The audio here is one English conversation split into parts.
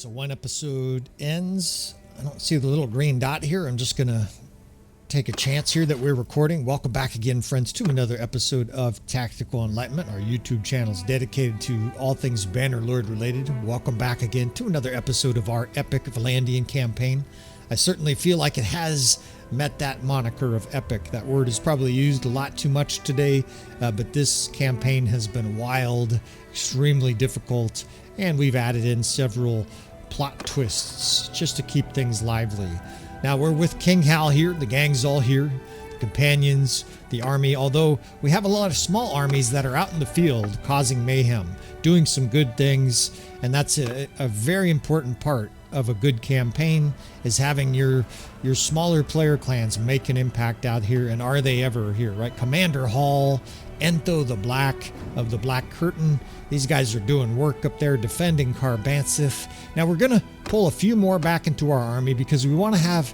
So one episode ends. I don't see the little green dot here. I'm just going to take a chance here that we're recording. Welcome back again, friends, to another episode of Tactical Enlightenment. Our YouTube channel is dedicated to all things Bannerlord related. Welcome back again to another episode of our epic Vlandian campaign. I certainly feel like it has met that moniker of epic. That word is probably used a lot too much today, but this campaign has been wild, extremely difficult, and we've added in several plot twists just to keep things lively. Now we're with King Hal here, the gang's all here, the companions, the army, although we have a lot of small armies that are out in the field causing mayhem, doing some good things, and that's a very important part of a good campaign, is having your smaller player clans make an impact out here, and are they ever here, right? Commander Hall, Entho the Black of the Black Curtain, these guys are doing work up there defending Karbantsif. Now we're gonna pull a few more back into our army because we want to have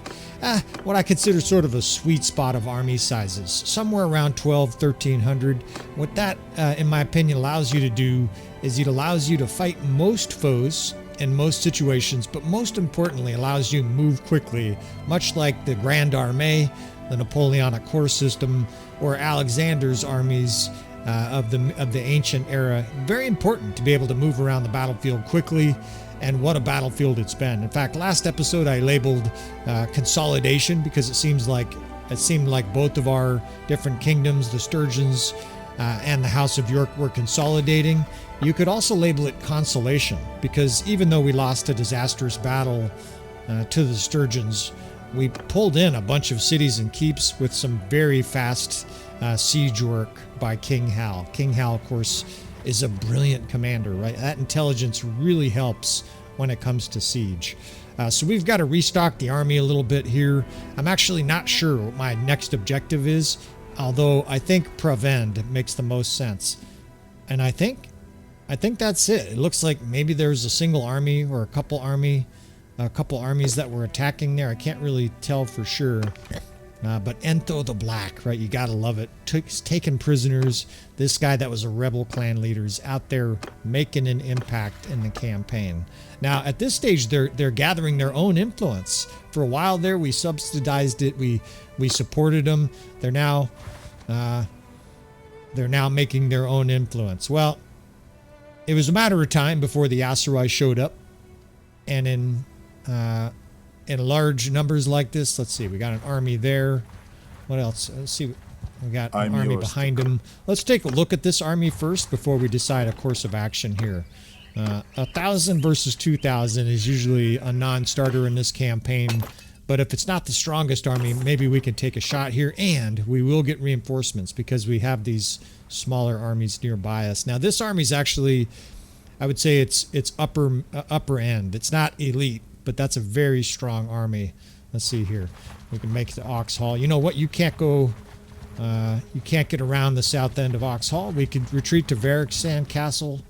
what I consider sort of a sweet spot of army sizes, somewhere around 1,200-1,300. What that, in my opinion, allows you to do is it allows you to fight most foes in most situations, but most importantly allows you to move quickly, much like the Grand Armée, the Napoleonic Corps system, or Alexander's armies of the ancient era. Very important to be able to move around the battlefield quickly, and what a battlefield it's been. In fact, last episode I labeled Consolidation because it seemed like both of our different kingdoms, the Sturgeons and the House of York, were consolidating. You could also label it Consolation because even though we lost a disastrous battle to the Sturgeons, we pulled in a bunch of cities and keeps with some very fast siege work by King Hal. King Hal, of course, is a brilliant commander, right? That intelligence really helps when it comes to siege. So we've got to restock the army a little bit here. I'm actually not sure what my next objective is, although I think Pravend makes the most sense. And I think that's it. It looks like maybe there's a single army or a couple armies that were attacking there. I can't really tell for sure. But Entho the Black, right? You gotta love it. Taking prisoners. This guy that was a rebel clan leader is out there making an impact in the campaign. Now, at this stage, they're gathering their own influence. For a while there, we subsidized it. We supported them. They're now making their own influence. Well, it was a matter of time before the Aserai showed up, and in large numbers like this. Let's see, we got an army there. What else? Let's see, we got an army behind him. Let's take a look at this army first before we decide a course of action here. 1,000 versus 2,000 is usually a non-starter in this campaign, but if it's not the strongest army, maybe we can take a shot here, and we will get reinforcements because we have these smaller armies nearby us. Now this army is actually, I would say it's upper end. It's not elite, but that's a very strong army. Let's see here. We can make it to Ox Hall. You know what? You can't go. You can't get around the south end of Ox Hall. We could retreat to Varric Sand Castle.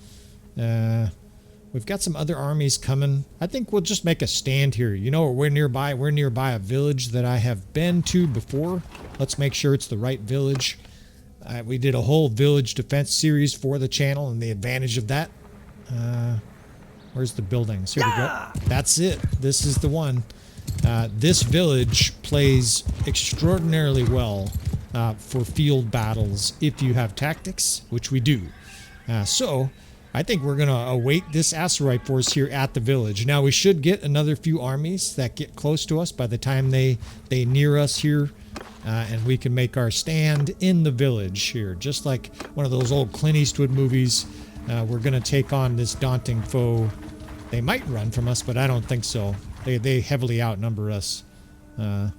We've got some other armies coming. I think we'll just make a stand here. You know, we're nearby. We're nearby a village that I have been to before. Let's make sure it's the right village. We did a whole village defense series for the channel, and the advantage of that. Where's the buildings? Here we go. That's it. This is the one. This village plays extraordinarily well for field battles if you have tactics, which we do. So I think we're going to await this Aserai force here at the village. Now we should get another few armies that get close to us by the time they near us here. And we can make our stand in the village here. Just like one of those old Clint Eastwood movies. We're going to take on this daunting foe. They might run from us, but I don't think so. They heavily outnumber us. I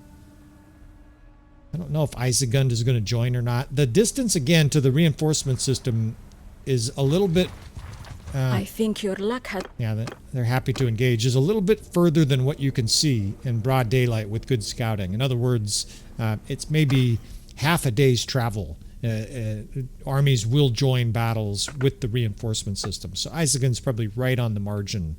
don't know if Isegund is going to join or not. The distance, again, to the reinforcement system is a little bit... I think your luck had... Yeah, they're happy to engage. Is a little bit further than what you can see in broad daylight with good scouting. In other words, it's maybe half a day's travel. Armies will join battles with the reinforcement system. So Isegund's probably right on the margin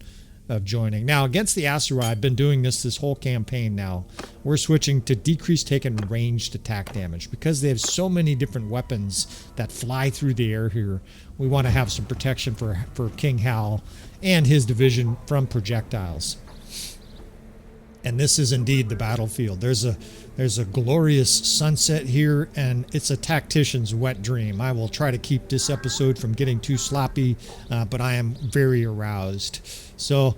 of joining. Now, against the Asura, I've been doing this whole campaign now. We're switching to decrease taken ranged attack damage. Because they have so many different weapons that fly through the air here, we want to have some protection for King Hal and his division from projectiles. And this is indeed the battlefield. There's a glorious sunset here, and it's a tactician's wet dream. I will try to keep this episode from getting too sloppy, but I am very aroused. So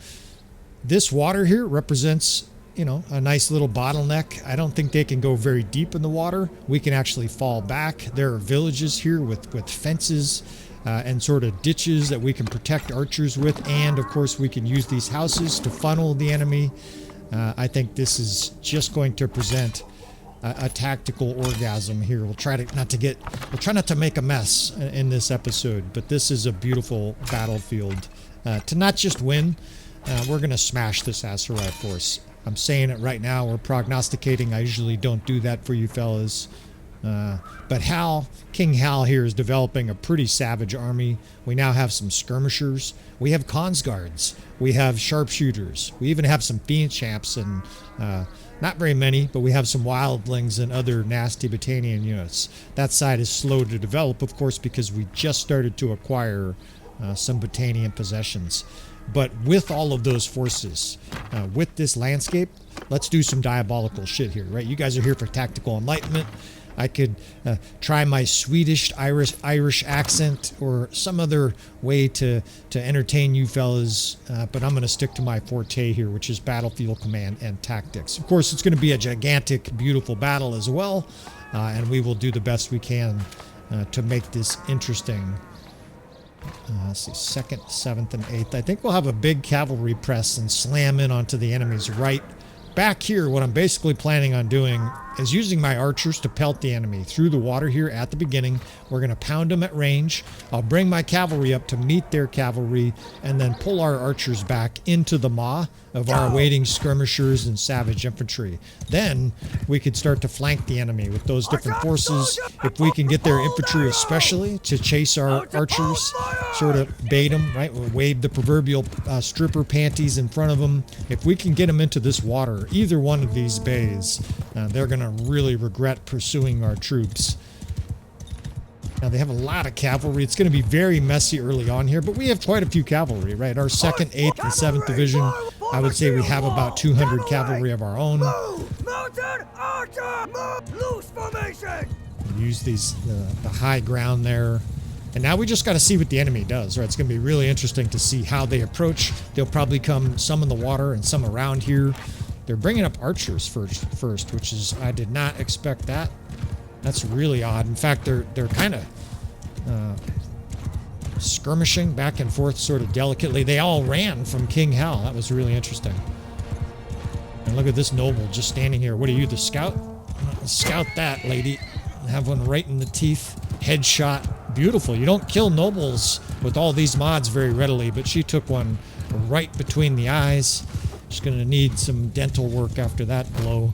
this water here represents, you know, a nice little bottleneck. I don't think they can go very deep in the water. We can actually fall back. There are villages here with fences and sort of ditches that we can protect archers with, and of course we can use these houses to funnel the enemy. I think this is just going to present a tactical orgasm here. We'll try not to make a mess in this episode, but this is a beautiful battlefield to not just win. We're going to smash this Aserai force. I'm saying it right now. We're prognosticating. I usually don't do that for you fellas. But King Hal here is developing a pretty savage army. We now have some skirmishers. We have Consguards. We have sharpshooters. We even have some Fiend Champs and not very many, but we have some wildlings and other nasty Battanian units. That side is slow to develop, of course, because we just started to acquire some Battanian possessions. But with all of those forces, with this landscape, let's do some diabolical shit here, right? You guys are here for tactical enlightenment. I could try my Swedish Irish accent or some other way to entertain you fellas, but I'm going to stick to my forte here, which is battlefield command and tactics. Of course, it's going to be a gigantic, beautiful battle as well, and we will do the best we can to make this interesting. Let's see, 2nd, 7th, and 8th. I think we'll have a big cavalry press and slam in onto the enemy's right. Back here, what I'm basically planning on doing is using my archers to pelt the enemy through the water here at the beginning. We're going to pound them at range. I'll bring my cavalry up to meet their cavalry and then pull our archers back into the maw of our awaiting skirmishers and savage infantry. Then we could start to flank the enemy with those different forces. If we can get their infantry especially to chase our archers, sort of bait them, right? We'll wave the proverbial stripper panties in front of them. If we can get them into this water, either one of these bays, they're going to really regret pursuing our troops. Now they have a lot of cavalry. It's going to be very messy early on here, but we have quite a few cavalry, right? Our 2nd, 8th, and 7th division, I would say we have about 200 cavalry of our own. Use these the high ground there. And now we just got to see what the enemy does, right? It's going to be really interesting to see how they approach. They'll probably come some in the water and some around here. They're bringing up archers first, which is, I did not expect that. That's really odd. In fact, they're kind of skirmishing back and forth sort of delicately. They all ran from King Hal. That was really interesting. And look at this noble just standing here. What are you, the scout? Scout that, lady. Have one right in the teeth. Headshot. Beautiful. You don't kill nobles with all these mods very readily, but she took one right between the eyes. Just going to need some dental work after that blow.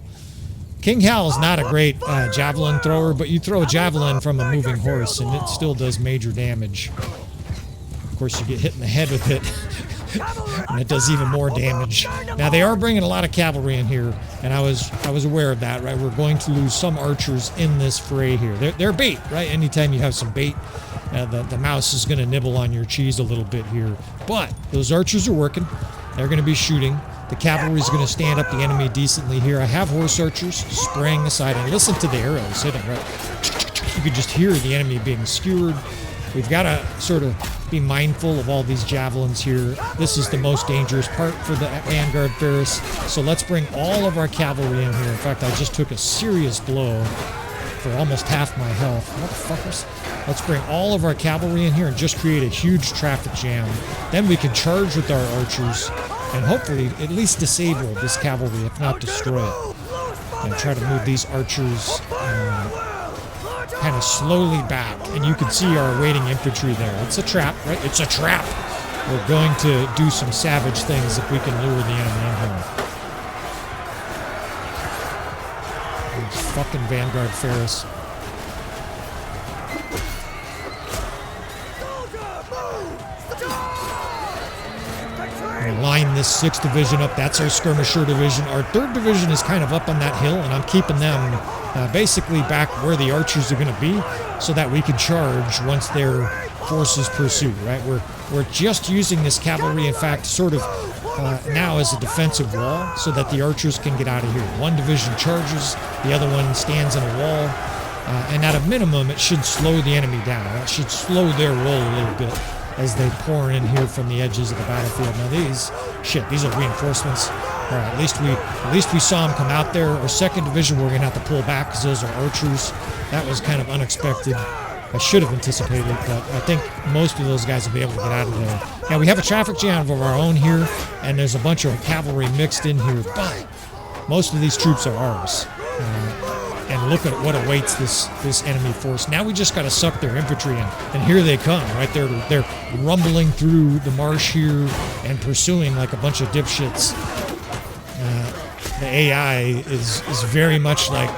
King Hal is not a great javelin thrower, but you throw a javelin from a moving horse and it still does major damage. Of course, you get hit in the head with it, and it does even more damage. Now, they are bringing a lot of cavalry in here, and I was aware of that, right? We're going to lose some archers in this fray here. They're bait, right? Anytime you have some bait, the mouse is going to nibble on your cheese a little bit here. But those archers are working. They're going to be shooting. The cavalry is going to stand up the enemy decently here. I have horse archers spraying aside, and listen to the arrows hitting, right? You could just hear the enemy being skewered. We've got to sort of be mindful of all these javelins here. This is the most dangerous part for the Vanguard Ferris. So let's bring all of our cavalry in here. In fact, I just took a serious blow for almost half my health. Motherfuckers. Let's bring all of our cavalry in here and just create a huge traffic jam. Then we can charge with our archers and hopefully at least disable this cavalry, if not destroy it. And try to move these archers kind of slowly back. And you can see our waiting infantry there. It's a trap, right? It's a trap. We're going to do some savage things if we can lure the enemy in here. These fucking Vanguard Ferris. line this 6th division up. That's our skirmisher division. Our 3rd division is kind of up on that hill, and I'm keeping them basically back where the archers are going to be so that we can charge once their forces pursue, right? We're just using this cavalry, in fact, sort of now as a defensive wall so that the archers can get out of here. One division charges, the other one stands in a wall, and at a minimum, it should slow the enemy down. It should slow their roll a little bit as they pour in here from the edges of the battlefield. Now these are reinforcements. All right, at least we saw them come out there. Our 2nd division, we're gonna have to pull back because those are archers. That was kind of unexpected. I should have anticipated it, but I think most of those guys will be able to get out of there. Now we have a traffic jam of our own here, and there's a bunch of cavalry mixed in here, but most of these troops are ours. And look at what awaits this enemy force. Now we just got to suck their infantry in, and here they come, right? They're rumbling through the marsh here and pursuing like a bunch of dipshits. The AI is very much like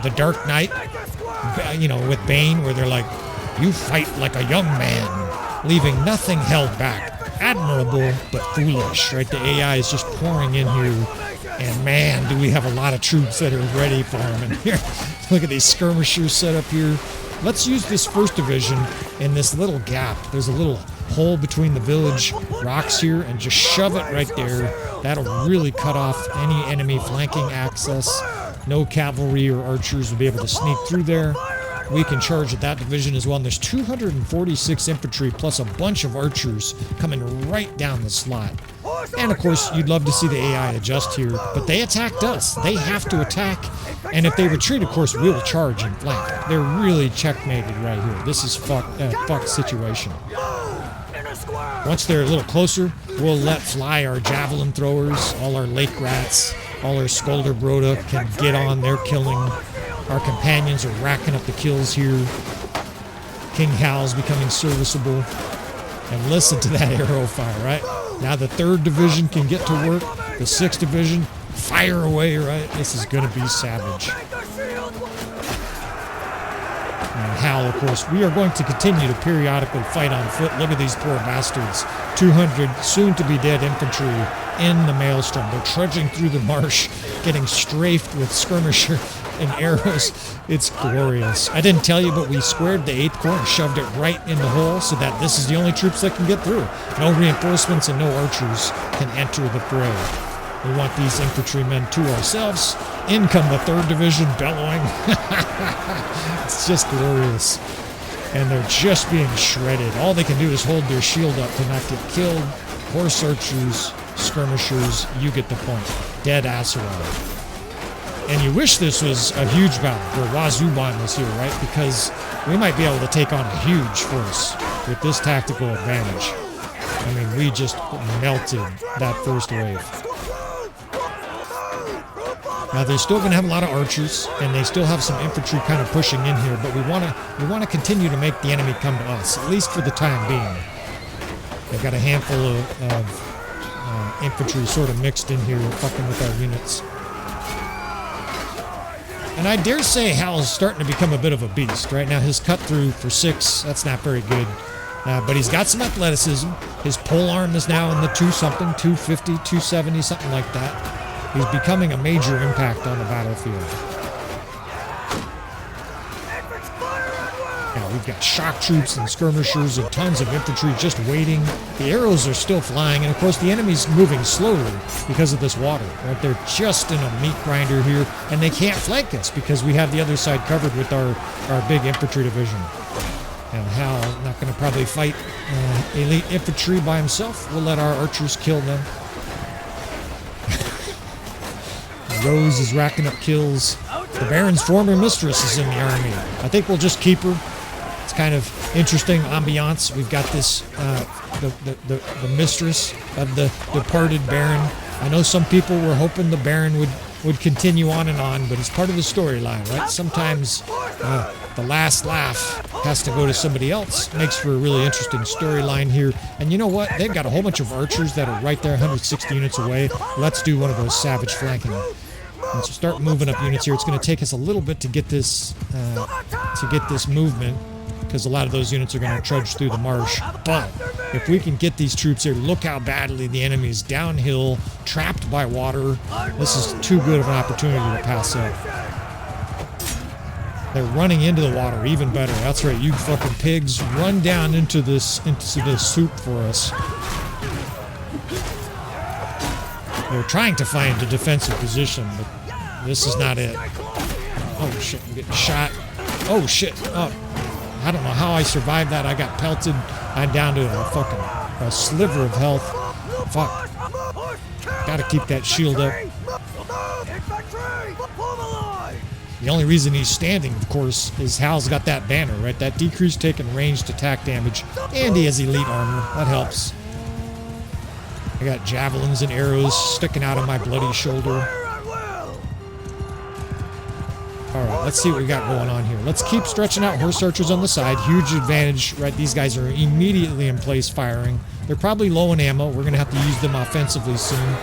the Dark Knight, with Bane, where they're like, you fight like a young man, leaving nothing held back. Admirable, but foolish, right? The AI is just pouring in here. And man, do we have a lot of troops that are ready for him. And here, look at these skirmishers set up here. Let's use this 1st division in this little gap. There's a little hole between the village rocks here, and just shove it right there. That'll really cut off any enemy flanking access. No cavalry or archers will be able to sneak through there. We can charge at that division as well. And there's 246 infantry plus a bunch of archers coming right down the slot. And of course, you'd love to see the AI adjust here, but they attacked us. They have to attack, and if they retreat, of course, we'll charge and flank. They're really checkmated right here. This is fucked situation. Once they're a little closer, we'll let fly our javelin throwers, all our lake rats, all our Skolder Broda can get on. They're killing. Our companions are racking up the kills here. King Hal's becoming serviceable. And listen to that arrow fire, right? Now the 3rd division can get to work. The 6th division, fire away, right? This is going to be savage. And Hal, of course, we are going to continue to periodically fight on foot. Look at these poor bastards. 200 soon-to-be-dead infantry in the maelstrom. They're trudging through the marsh, getting strafed with skirmisher and arrows. It's glorious. I didn't tell you, but we squared the 8th Corps and shoved it right in the hole so that this is the only troops that can get through. No reinforcements and no archers can enter the fray. We want these infantrymen to ourselves. In come the 3rd Division bellowing. It's just glorious. And they're just being shredded. All they can do is hold their shield up to not get killed. Horse archers, skirmishers, you get the point. Dead ass around. And you wish this was a huge battle where Wazuban was here, right? Because we might be able to take on a huge force with this tactical advantage. I mean, we just melted that first wave. Now they're still going to have a lot of archers, and they still have some infantry kind of pushing in here. But we want to continue to make the enemy come to us, at least for the time being. They've got a handful of infantry sort of mixed in here, fucking with our units. And I dare say Hal's starting to become a bit of a beast. Right now, his cut through for 6, that's not very good. But he's got some athleticism. His pole arm is now in the 2-something, 250, 270, something like that. He's becoming a major impact on the battlefield. Now, we've got shock troops and skirmishers and tons of infantry just waiting. The arrows are still flying, and of course the enemy's moving slowly because of this water. Right? They're just in a meat grinder here, and they can't flank us because we have the other side covered with our big infantry division. And Hal not going to probably fight elite infantry by himself. We'll let our archers kill them. Rose is racking up kills. The Baron's former mistress is in the army. I think we'll just keep her. It's kind of interesting ambiance. We've got this, the mistress of the departed Baron. I know some people were hoping the Baron would continue on, but it's part of the storyline, right? Sometimes the last laugh has to go to somebody else. Makes for a really interesting storyline here. And you know what? They've got a whole bunch of archers that are right there, 160 units away. Let's do one of those savage flanking. Let's start moving up units here. It's going to take us a little bit to get this movement because a lot of those units are going to trudge through the marsh. But if we can get these troops here, look how badly the enemy is downhill, trapped by water. This is too good of an opportunity to pass up. They're running into the water, even better. That's right, you fucking pigs, run down into this soup for us. They're trying to find a defensive position, but this is not it. Oh shit, I'm getting shot. Oh shit. Oh, I don't know how I survived that. I got pelted. I'm down to a sliver of health. Fuck. Gotta keep that shield up. The only reason he's standing, of course, is Hal's got that banner, right? That decreased taken ranged attack damage. And he has elite armor. That helps. I got javelins and arrows sticking out of my bloody shoulder. Alright, let's see what we got going on here. Let's keep stretching out horse archers on the side. Huge advantage, right? These guys are immediately in place firing. They're probably low in ammo. We're going to have to use them offensively soon.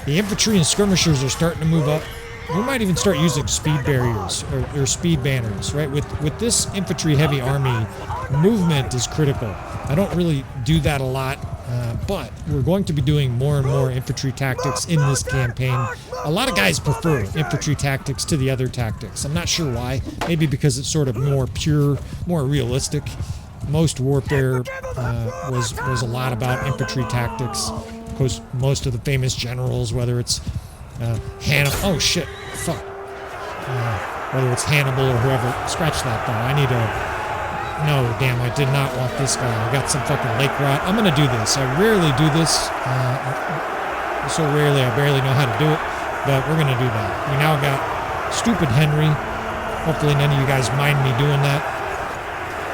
The infantry and skirmishers are starting to move up. We might even start using speed barriers or speed banners, right? With this infantry heavy army, movement is critical. I don't really do that a lot, but we're going to be doing more and more infantry tactics in this campaign. A lot of guys prefer infantry tactics to the other tactics. I'm not sure why. Maybe because it's sort of more pure, more realistic. Most warfare was a lot about infantry tactics. Of course, most of the famous generals, whether it's Hannibal. Oh shit! Fuck. Whether it's Hannibal or whoever. Scratch that though. I need to. No, damn! I did not want this guy. I got some fucking lake rot. I'm gonna do this. I rarely do this. So rarely, I barely know how to do it. But we're gonna do that. We now got stupid Henry. Hopefully, none of you guys mind me doing that.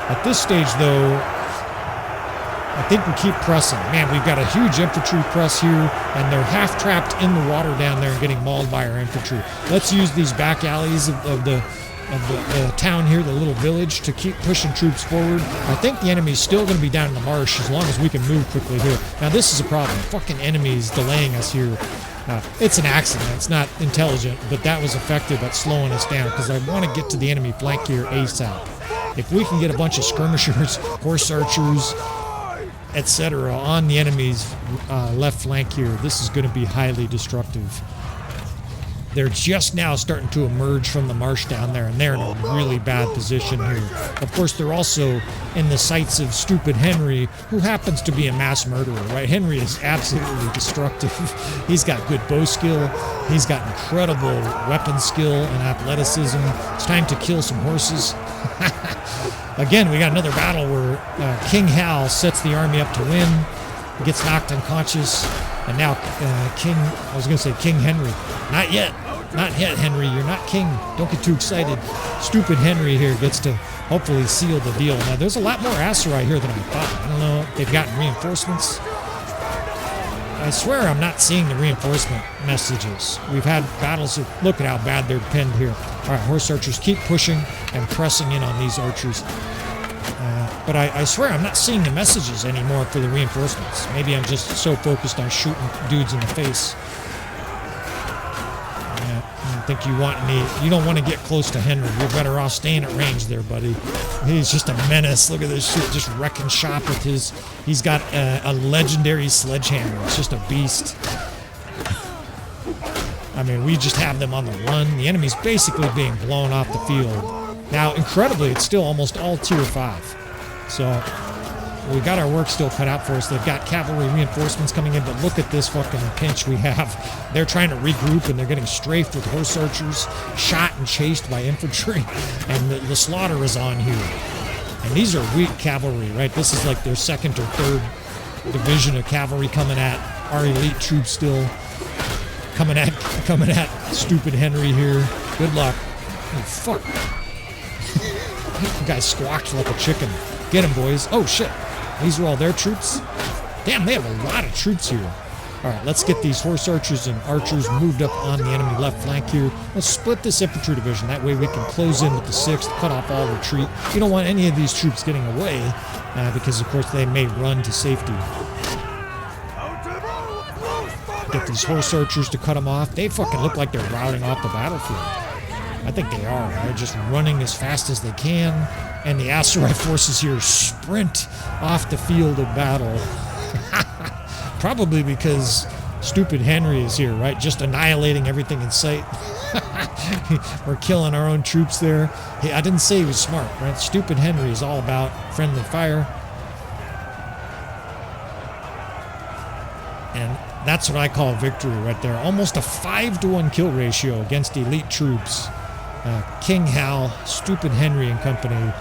At this stage, though, I think we keep pressing. Man, we've got a huge infantry press here, and they're half trapped in the water down there and getting mauled by our infantry. Let's use these back alleys of the town here, the little village, to keep pushing troops forward. I think the enemy's still going to be down in the marsh as long as we can move quickly here. Now, this is a problem. Fucking enemies delaying us here. It's an accident. It's not intelligent, but that was effective at slowing us down because I want to get to the enemy flank here ASAP. If we can get a bunch of skirmishers, horse archers, etc. on the enemy's left flank here, this is going to be highly destructive. They're just now starting to emerge from the marsh down there, and they're in a really bad position here. Of course, they're also in the sights of stupid Henry, who happens to be a mass murderer, right? Henry is absolutely destructive. He's got good bow skill. He's got incredible weapon skill and athleticism. It's time to kill some horses. Again, we got another battle where King Hal sets the army up to win. He gets knocked unconscious. And now King Henry. Not yet. Not yet, Henry. You're not king. Don't get too excited. Stupid Henry here gets to hopefully seal the deal. Now, there's a lot more Aserai here than I thought. I don't know if they've gotten reinforcements. I swear I'm not seeing the reinforcement messages. We've had battles. Look at how bad they're pinned here. All right, horse archers, keep pushing and pressing in on these archers. But I swear I'm not seeing the messages anymore for the reinforcements. Maybe I'm just so focused on shooting dudes in the face. I think you don't want to get close to Henry. You're better off staying at range there, buddy. He's just a menace. Look at this shit, just wrecking shop with he's got a legendary sledgehammer. It's just a beast. I mean, we just have them on the run. The enemy's basically being blown off the field. Now, incredibly, it's still almost all tier 5. So we got our work still cut out for us. They've got cavalry reinforcements coming in, but look at this fucking pinch we have. They're trying to regroup, and they're getting strafed with horse archers, shot and chased by infantry, and the slaughter is on here. And these are weak cavalry, right? This is like their 2nd or 3rd division of cavalry coming at our elite troops still. Coming at stupid Henry here. Good luck. Oh, fuck. The guy squawked like a chicken. Get him, boys. Oh, shit. These are all their troops? Damn, they have a lot of troops here. All right, let's get these horse archers and archers moved up on the enemy left flank here. Let's split this infantry division. That way we can close in with the 6th, cut off all retreat. You don't want any of these troops getting away because, of course, they may run to safety. Get these horse archers to cut them off. They fucking look like they're routing off the battlefield. I think they are. They're just running as fast as they can, and the Aserai forces here sprint off the field of battle. Probably because stupid Henry is here, right? Just annihilating everything in sight. We're killing our own troops there. Hey, I didn't say he was smart, right? Stupid Henry is all about friendly fire. And that's what I call victory right there. Almost a 5-to-1 kill ratio against elite troops. King Hal, stupid Henry and company,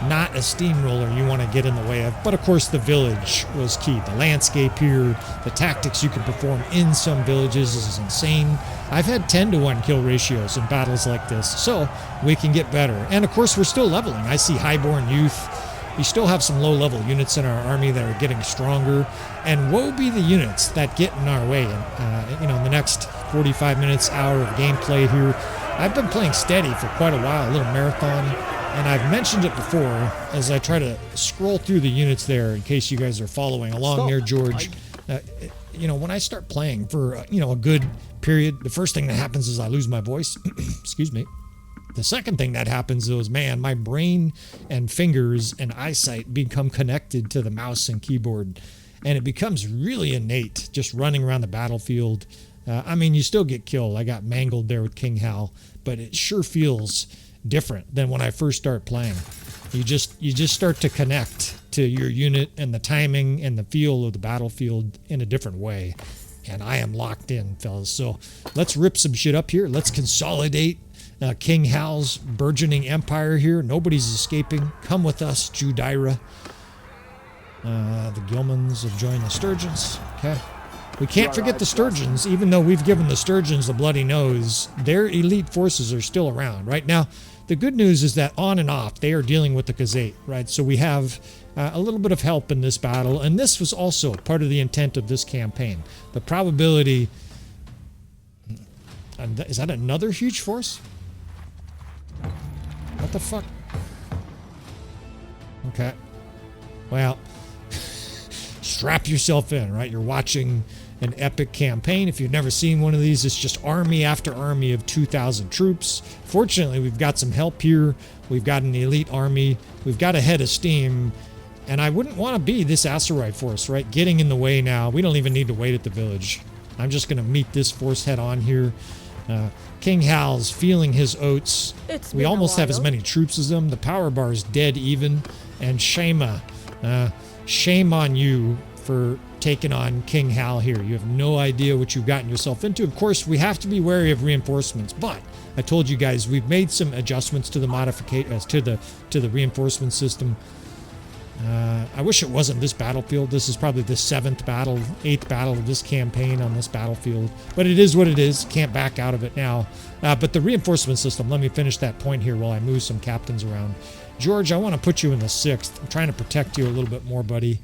not a steamroller you want to get in the way of. But of course the village was key. The landscape here, the tactics you can perform in some villages is insane. I've had 10-to-1 kill ratios in battles like this, so we can get better. And of course we're still leveling. I see highborn youth. We still have some low-level units in our army that are getting stronger, and woe be the units that get in our way. In the next 45 minutes, hour of gameplay here. I've been playing steady for quite a while, a little marathon, and I've mentioned it before as I try to scroll through the units there in case you guys are following along there, George. When I start playing for, a good period, the first thing that happens is I lose my voice. Excuse me. The second thing that happens is, my brain and fingers and eyesight become connected to the mouse and keyboard, and it becomes really innate just running around the battlefield. You still get killed. I got mangled there with King Hal, but it sure feels different than when I first start playing. You just start to connect to your unit and the timing and the feel of the battlefield in a different way. And I am locked in, fellas. So let's rip some shit up here. Let's consolidate King Hal's burgeoning empire here. Nobody's escaping. Come with us, Judaira. The Gilmans have joined the Sturgeons. Okay. We can't forget the Sturgeons, even though we've given the Sturgeons the bloody nose. Their elite forces are still around. Right now, the good news is that on and off, they are dealing with the Khazate, right? So we have a little bit of help in this battle, and this was also part of the intent of this campaign. The probability... Is that another huge force? What the fuck? Okay. Well, strap yourself in, right? You're watching an epic campaign. If you've never seen one of these, it's just army after army of 2,000 troops. Fortunately, we've got some help here. We've got an elite army. We've got a head of steam. And I wouldn't want to be this Aserai force, right? Getting in the way now. We don't even need to wait at the village. I'm just going to meet this force head on here. King Hal's feeling his oats. We almost have as many troops as them. The power bar is dead even. And Shema, shame on you for taking on King Hal here. You have no idea what you've gotten yourself into. Of course, we have to be wary of reinforcements, but I told you guys we've made some adjustments to the to the reinforcement system. I wish it wasn't this battlefield. This is probably the 8th battle of this campaign on this battlefield. But it is what it is. Can't back out of it now. But the reinforcement system, let me finish that point here while I move some captains around. George, I want to put you in the 6th. I'm trying to protect you a little bit more, buddy.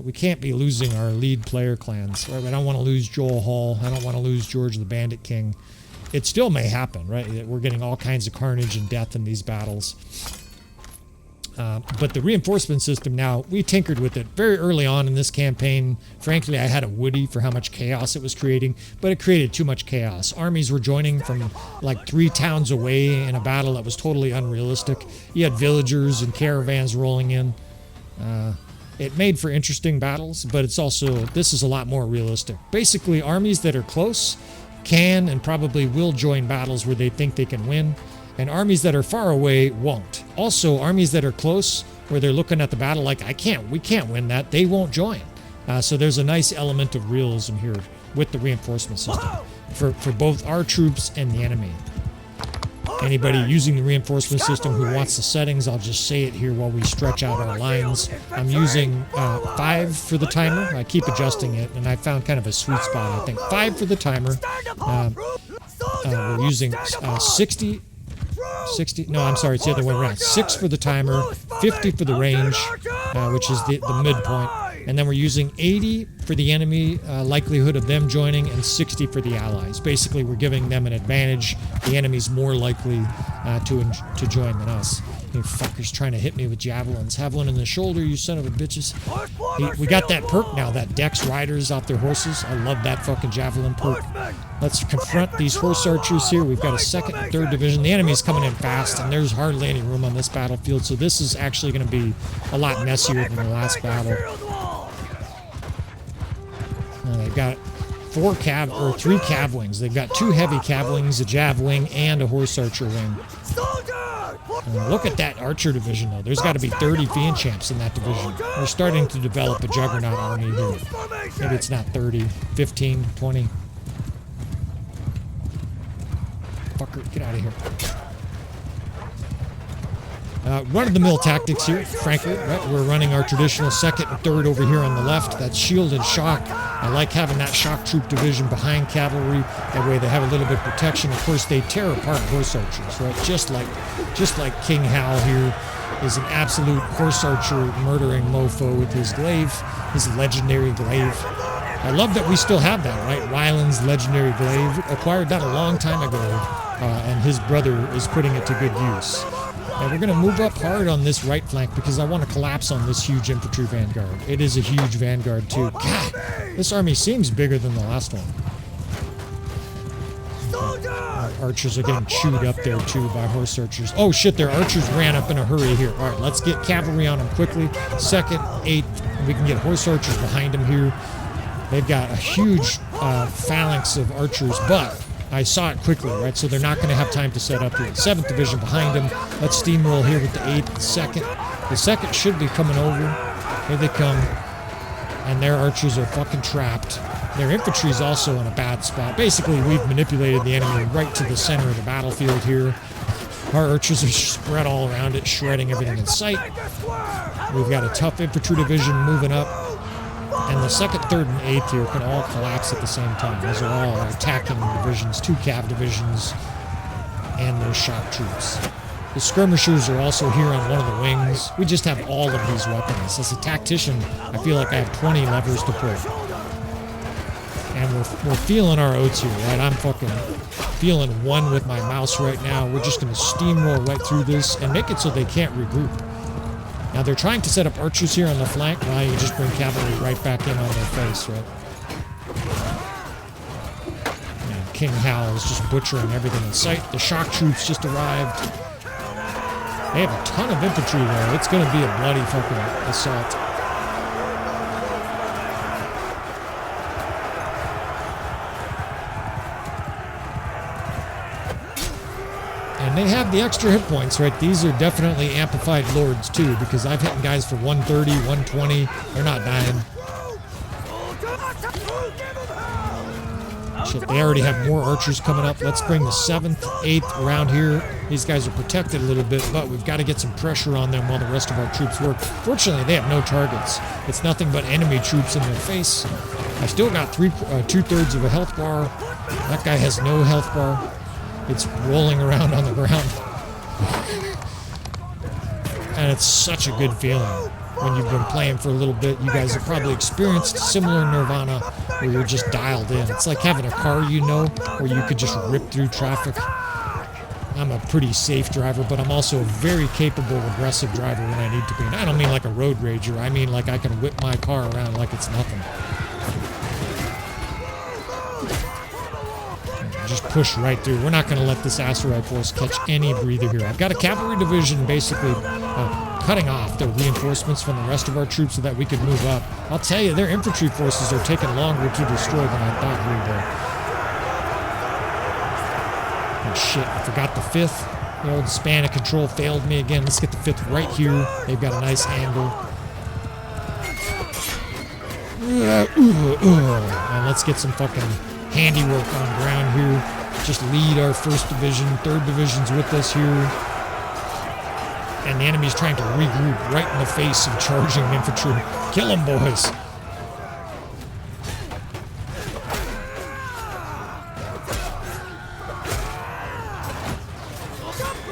We can't be losing our lead player clans. Right? I don't want to lose Joel Hall. I don't want to lose George the Bandit King. It still may happen, right? We're getting all kinds of carnage and death in these battles. But the reinforcement system now, we tinkered with it very early on in this campaign. Frankly, I had a woody for how much chaos it was creating, but it created too much chaos. Armies were joining from like 3 towns away in a battle that was totally unrealistic. You had villagers and caravans rolling in. It made for interesting battles, but this is a lot more realistic. Basically, armies that are close can and probably will join battles where they think they can win. And armies that are far away won't. Also, armies that are close, where they're looking at the battle like, we can't win that, they won't join. So there's a nice element of realism here with the reinforcement system for both our troops and the enemy. Anybody using the reinforcement system who wants the settings, I'll just say it here while we stretch out our lines. I'm using 5 for the timer. I keep adjusting it, and I found kind of a sweet spot, I think. 5 for the timer. We're using 60. No, I'm sorry, it's the other way around. 6 for the timer, 50 for the range, which is the midpoint. And then we're using 80 for the enemy, likelihood of them joining, and 60 for the allies. Basically, we're giving them an advantage. The enemy's more likely to join than us. You fuckers trying to hit me with javelins. Have one in the shoulder, you son of a bitches. We got that perk now, that Dex riders off their horses. I love that fucking javelin perk. Let's confront these horse archers here. We've got a 2nd and 3rd division. The enemy's coming in fast, and there's hardly any room on this battlefield, so this is actually going to be a lot messier than the last battle. They've got 3 cav wings. They've got 2 heavy cav wings, a jav wing, and a horse archer wing. Look at that archer division, though. There's got to be 30 Fiend champs in that division. We're starting to develop a juggernaut army here. Maybe it's not 30, 15, 20. Fucker, get out of here. Run-of-the-mill tactics here, frankly. Right? We're running our traditional 2nd and 3rd over here on the left. That's shield and shock. I like having that shock troop division behind cavalry. That way they have a little bit of protection. Of course, they tear apart horse archers, right? Just like King Hal here is an absolute horse archer murdering mofo with his glaive, his legendary glaive. I love that we still have that, right? Wyland's legendary glaive. Acquired that a long time ago, and his brother is putting it to good use. Now we're going to move up hard on this right flank because I want to collapse on this huge infantry vanguard. It is a huge vanguard too. God, this army seems bigger than the last one. Our archers are getting chewed up there too by horse archers. Oh shit, their archers ran up in a hurry here. All right, let's get cavalry on them quickly. 2nd, 8th, we can get horse archers behind them here. They've got a huge phalanx of archers, but I saw it quickly, right? So they're not going to have time to set up here. 7th division behind them. Let's steamroll here with the 8th, the 2nd. The 2nd should be coming over. Here they come. And their archers are fucking trapped. Their infantry is also in a bad spot. Basically, we've manipulated the enemy right to the center of the battlefield here. Our archers are spread all around it, shredding everything in sight. We've got a tough infantry division moving up. And the 2nd, 3rd, and 8th here can all collapse at the same time. Those are all our attacking divisions, 2 cav divisions, and their shock troops. The skirmishers are also here on one of the wings. We just have all of these weapons. As a tactician, I feel like I have 20 levers to pull. And we're feeling our oats here, right? I'm fucking feeling one with my mouse right now. We're just going to steamroll right through this and make it so they can't regroup. Now they're trying to set up archers here on the flank. Now you just bring cavalry right back in on their face, right? And King Hal is just butchering everything in sight. The shock troops just arrived. They have a ton of infantry there. It's going to be a bloody fucking assault. And they have the extra hit points, right? These are definitely amplified lords, too, because I've hit guys for 130, 120. They're not dying. Shit, they already have more archers coming up. Let's bring the 7th, 8th around here. These guys are protected a little bit, but we've got to get some pressure on them while the rest of our troops work. Fortunately, they have no targets. It's nothing but enemy troops in their face. I still got 2/3 of a health bar. That guy has no health bar. It's rolling around on the ground. And it's such a good feeling when you've been playing for a little bit. You guys have probably experienced similar nirvana where you're just dialed in. It's like having a car, you know, where you could just rip through traffic. I'm a pretty safe driver, but I'm also a very capable, aggressive driver when I need to be. And I don't mean like a road rager. I mean like I can whip my car around like it's nothing. Just push right through. We're not going to let this Asteroid force catch any breather here. I've got a cavalry division basically cutting off the reinforcements from the rest of our troops so that we could move up. I'll tell you, their infantry forces are taking longer to destroy than I thought we would. Oh shit, I forgot the 5th. The old span of control failed me again. Let's get the 5th right here. They've got a nice angle. And let's get some fucking handiwork on ground here. Just lead our 1st division, 3rd division's with us here. And the enemy's trying to regroup right in the face of charging infantry. Kill them, boys.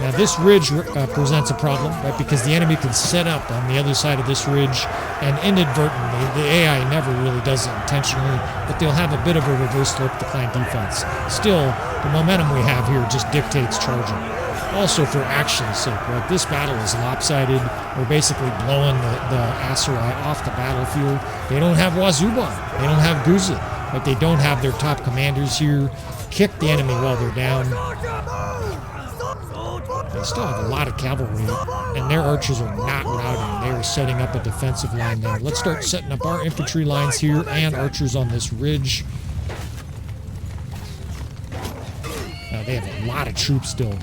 Now this ridge presents a problem, right? Because the enemy can set up on the other side of this ridge, and inadvertently, the AI never really does it intentionally, but they'll have a bit of a reverse slope decline defense. Still, the momentum we have here just dictates charging. Also for action's sake, right? This battle is lopsided. We're basically blowing the Asurai off the battlefield. They don't have Wazuban. They don't have Guza. But they don't have their top commanders here. Kick the enemy while they're down. They still have a lot of cavalry, and their archers are not routing. They are setting up a defensive line there. Let's start setting up our infantry lines here and archers on this ridge. They have a lot of troops still.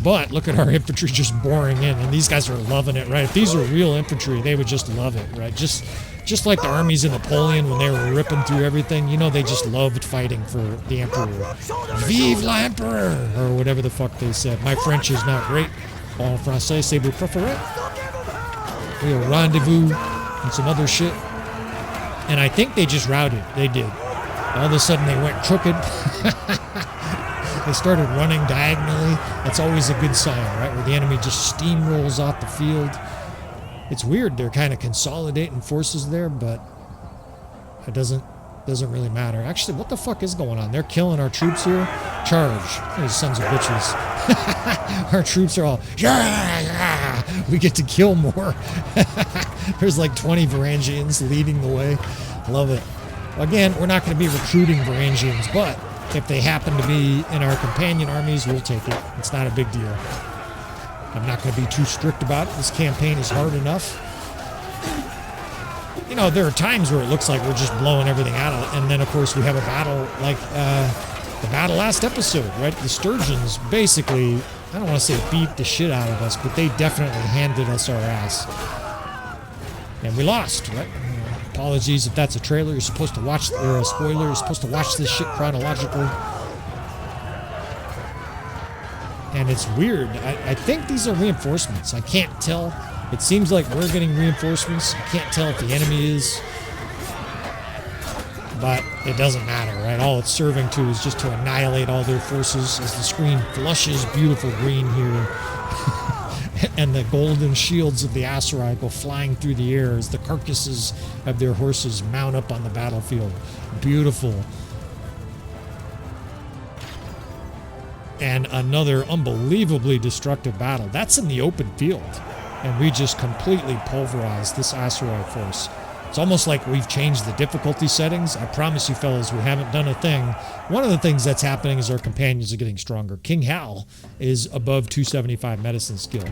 But look at our infantry just boring in, and these guys are loving it, right? If these were real infantry, they would just love it, right? Just like the armies of Napoleon when they were ripping through everything, you know, they just loved fighting for the Emperor. Vive l'Empereur! Or whatever the fuck they said. My French is not great. En français, c'est vous préférez? We have rendezvous and some other shit. And I think they just routed. They did. All of a sudden they went crooked. They started running diagonally. That's always a good sign, right? Where the enemy just steamrolls off the field. It's weird. They're kind of consolidating forces there, but it doesn't really matter. Actually, what the fuck is going on? They're killing our troops here. Charge. These sons of bitches. Our troops are all, yeah. We get to kill more. There's like 20 Varangians leading the way. Love it. Again, we're not going to be recruiting Varangians, but if they happen to be in our companion armies, we'll take it. It's not a big deal. I'm not going to be too strict about it. This campaign is hard enough. You know, there are times where it looks like we're just blowing everything out of it, and then, of course, we have a battle like the battle last episode, right? The Sturgeons basically, I don't want to say beat the shit out of us, but they definitely handed us our ass. And we lost, right? Apologies if that's a trailer. You're supposed to watch, or a spoiler. You're supposed to watch this shit chronologically. And it's weird. I think these are reinforcements. I can't tell. It seems like we're getting reinforcements. I can't tell if the enemy is. But it doesn't matter, right? All it's serving to is just to annihilate all their forces as the screen flushes beautiful green here. And the golden shields of the Asurai go flying through the air as the carcasses of their horses mount up on the battlefield. Beautiful. And another unbelievably destructive battle. That's in the open field. And we just completely pulverized this Asurai force. It's almost like we've changed the difficulty settings. I promise you fellas, we haven't done a thing. One of the things that's happening is our companions are getting stronger. King Hal is above 275 medicine skill.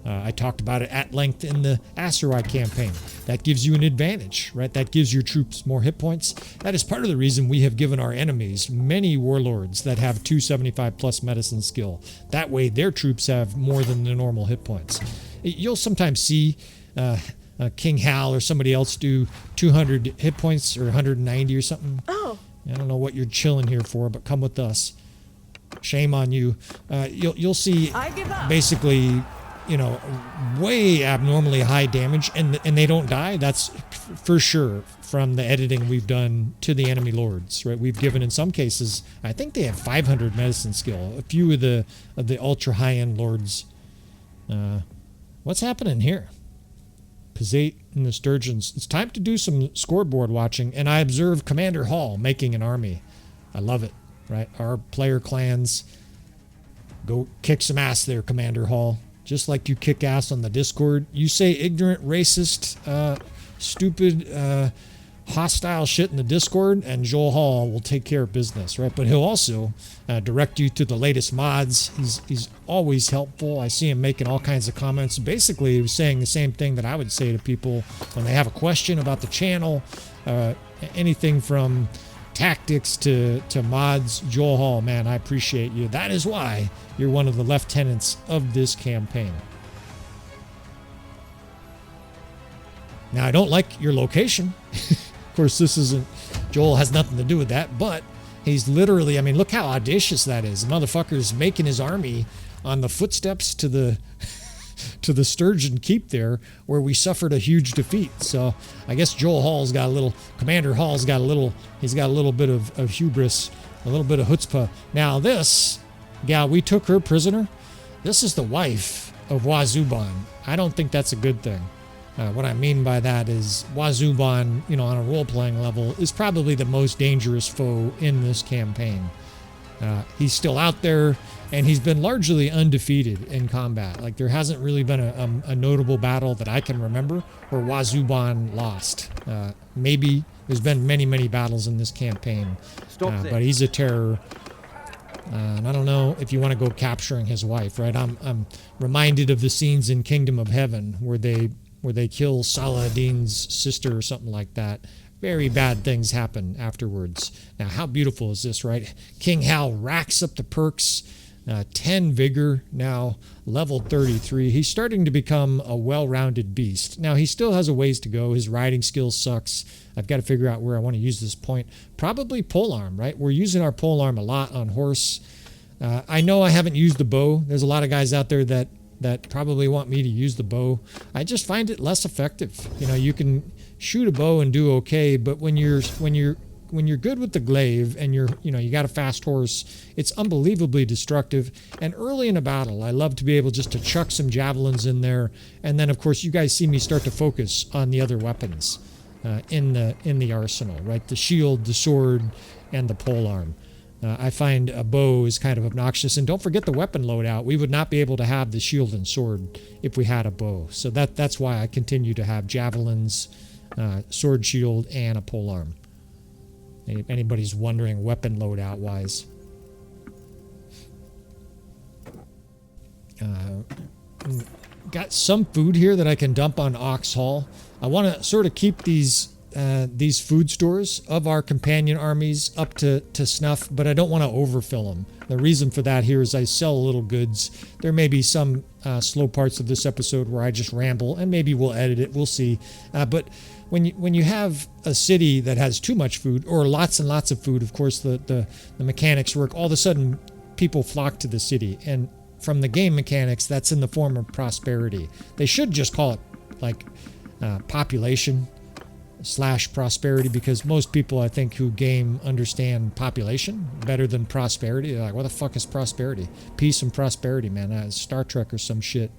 I talked about it at length in the Asurai campaign. That gives you an advantage, right? That gives your troops more hit points. That is part of the reason we have given our enemies many warlords that have 275 plus medicine skill. That way their troops have more than the normal hit points. You'll sometimes see King Hal or somebody else do 200 hit points or 190 or something. Oh. I don't know what you're chilling here for, but come with us. Shame on you. You'll see basically, you know, way abnormally high damage, and they don't die. That's for sure from the editing we've done to the enemy lords, right? We've given, in some cases, I think they have 500 medicine skill. A few of the ultra high-end lords. What's happening here? Pizzate and the Sturgeons. It's time to do some scoreboard watching, and I observe Commander Hall making an army. I love it, right? Our player clans. Go kick some ass there, Commander Hall. Just like you kick ass on the Discord. You say ignorant, racist, stupid, hostile shit in the Discord, and Joel Hall will take care of business, right? But he'll also direct you to the latest mods. He's always helpful. I see him making all kinds of comments. Basically, he was saying the same thing that I would say to people when they have a question about the channel. Anything from tactics to mods. Joel Hall, man, I appreciate you. That is why you're one of the lieutenants of this campaign. Now, I don't like your location. Of course, this isn't, Joel has nothing to do with that, but he's literally, I mean, look how audacious that is. The motherfucker's making his army on the footsteps to the Sturgeon Keep there, where we suffered a huge defeat. So I guess Joel Hall's got a little, Commander Hall's got a little, he's got a little bit of hubris, a little bit of chutzpah. Now this gal, we took her prisoner. This is the wife of Wazuban. I don't think that's a good thing. What I mean by that is Wazuban, you know, on a role-playing level, is probably the most dangerous foe in this campaign. He's still out there, and he's been largely undefeated in combat. Like, there hasn't really been a notable battle that I can remember where Wazuban lost. Maybe there's been many, many battles in this campaign, but he's a terror. And I don't know if you want to go capturing his wife, right? I'm reminded of the scenes in Kingdom of Heaven where they kill Saladin's sister or something like that. Very bad things happen afterwards. Now, how beautiful is this, right? King Hal racks up the perks, 10 vigor, now level 33. He's starting to become a well-rounded beast. Now, he still has a ways to go. His riding skill sucks. I've got to figure out where I want to use this point. Probably polearm, right? We're using our polearm a lot on horse. I know I haven't used the bow. There's a lot of guys out there that probably want me to use the bow. I just find it less effective. You know, you can shoot a bow and do okay, but when you're good with the glaive and you got a fast horse, it's unbelievably destructive. And early in a battle, I love to be able just to chuck some javelins in there, and then of course you guys see me start to focus on the other weapons in the arsenal, right? The shield, the sword, and the polearm. I find a bow is kind of obnoxious. And don't forget the weapon loadout. We would not be able to have the shield and sword if we had a bow. So that's why I continue to have javelins, sword, shield, and a polearm. If anybody's wondering weapon loadout wise. Got some food here that I can dump on Ox Hall. I want to sort of keep these food stores of our companion armies up to snuff, but I don't want to overfill them. The reason for that here is I sell little goods. There may be some slow parts of this episode where I just ramble, and maybe we'll edit it. We'll see. But when you have a city that has too much food, or lots and lots of food, of course the mechanics work. All of a sudden, people flock to the city, and from the game mechanics, that's in the form of prosperity. They should just call it like population / prosperity, because most people I think who game understand population better than prosperity. They're like, what the fuck is prosperity? Peace and prosperity, man. That's Star Trek or some shit.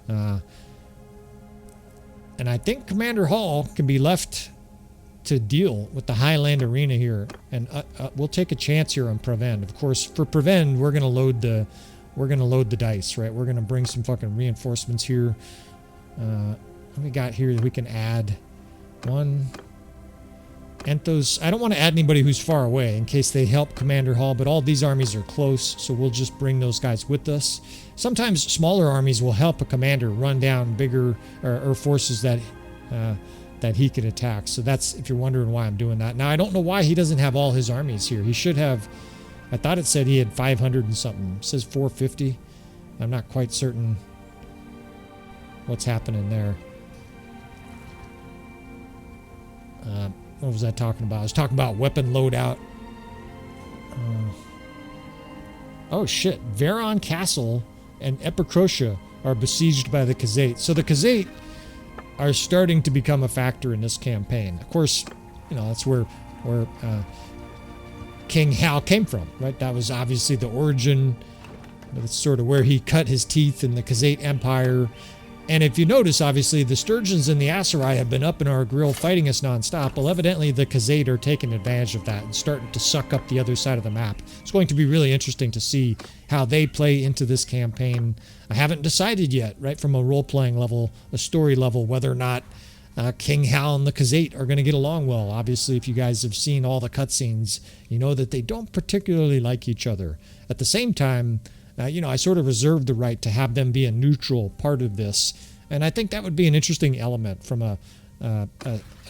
And I think Commander Hall can be left to deal with the Highland Arena here, and we'll take a chance here on Pravend. Of course, for Pravend, we're gonna load the dice, right? We're gonna bring some fucking reinforcements here. What we got here that we can add? One. Enthos. I don't want to add anybody who's far away in case they help Commander Hall, but all these armies are close, so we'll just bring those guys with us. Sometimes smaller armies will help a commander run down bigger or forces that he could attack. So that's, if you're wondering why I'm doing that. Now, I don't know why he doesn't have all his armies here. He should have. I thought it said he had 500 and something. It says 450. I'm not quite certain what's happening there. What was I talking about? I was talking about weapon loadout. Oh shit. Veron Castle and Epicrotia are besieged by the Khazate. So the Khazate are starting to become a factor in this campaign. Of course, you know, that's where King Hal came from, right? That was obviously the origin. That's sort of where he cut his teeth in the Khazate Empire. And if you notice, obviously, the Sturgeons and the Aserai have been up in our grill fighting us nonstop. Well, evidently, the Khazate are taking advantage of that and starting to suck up the other side of the map. It's going to be really interesting to see how they play into this campaign. I haven't decided yet, right, from a role-playing level, a story level, whether or not King Hal and the Khazate are going to get along well. Obviously, if you guys have seen all the cutscenes, you know that they don't particularly like each other. At the same time, I sort of reserve the right to have them be a neutral part of this. And I think that would be an interesting element from a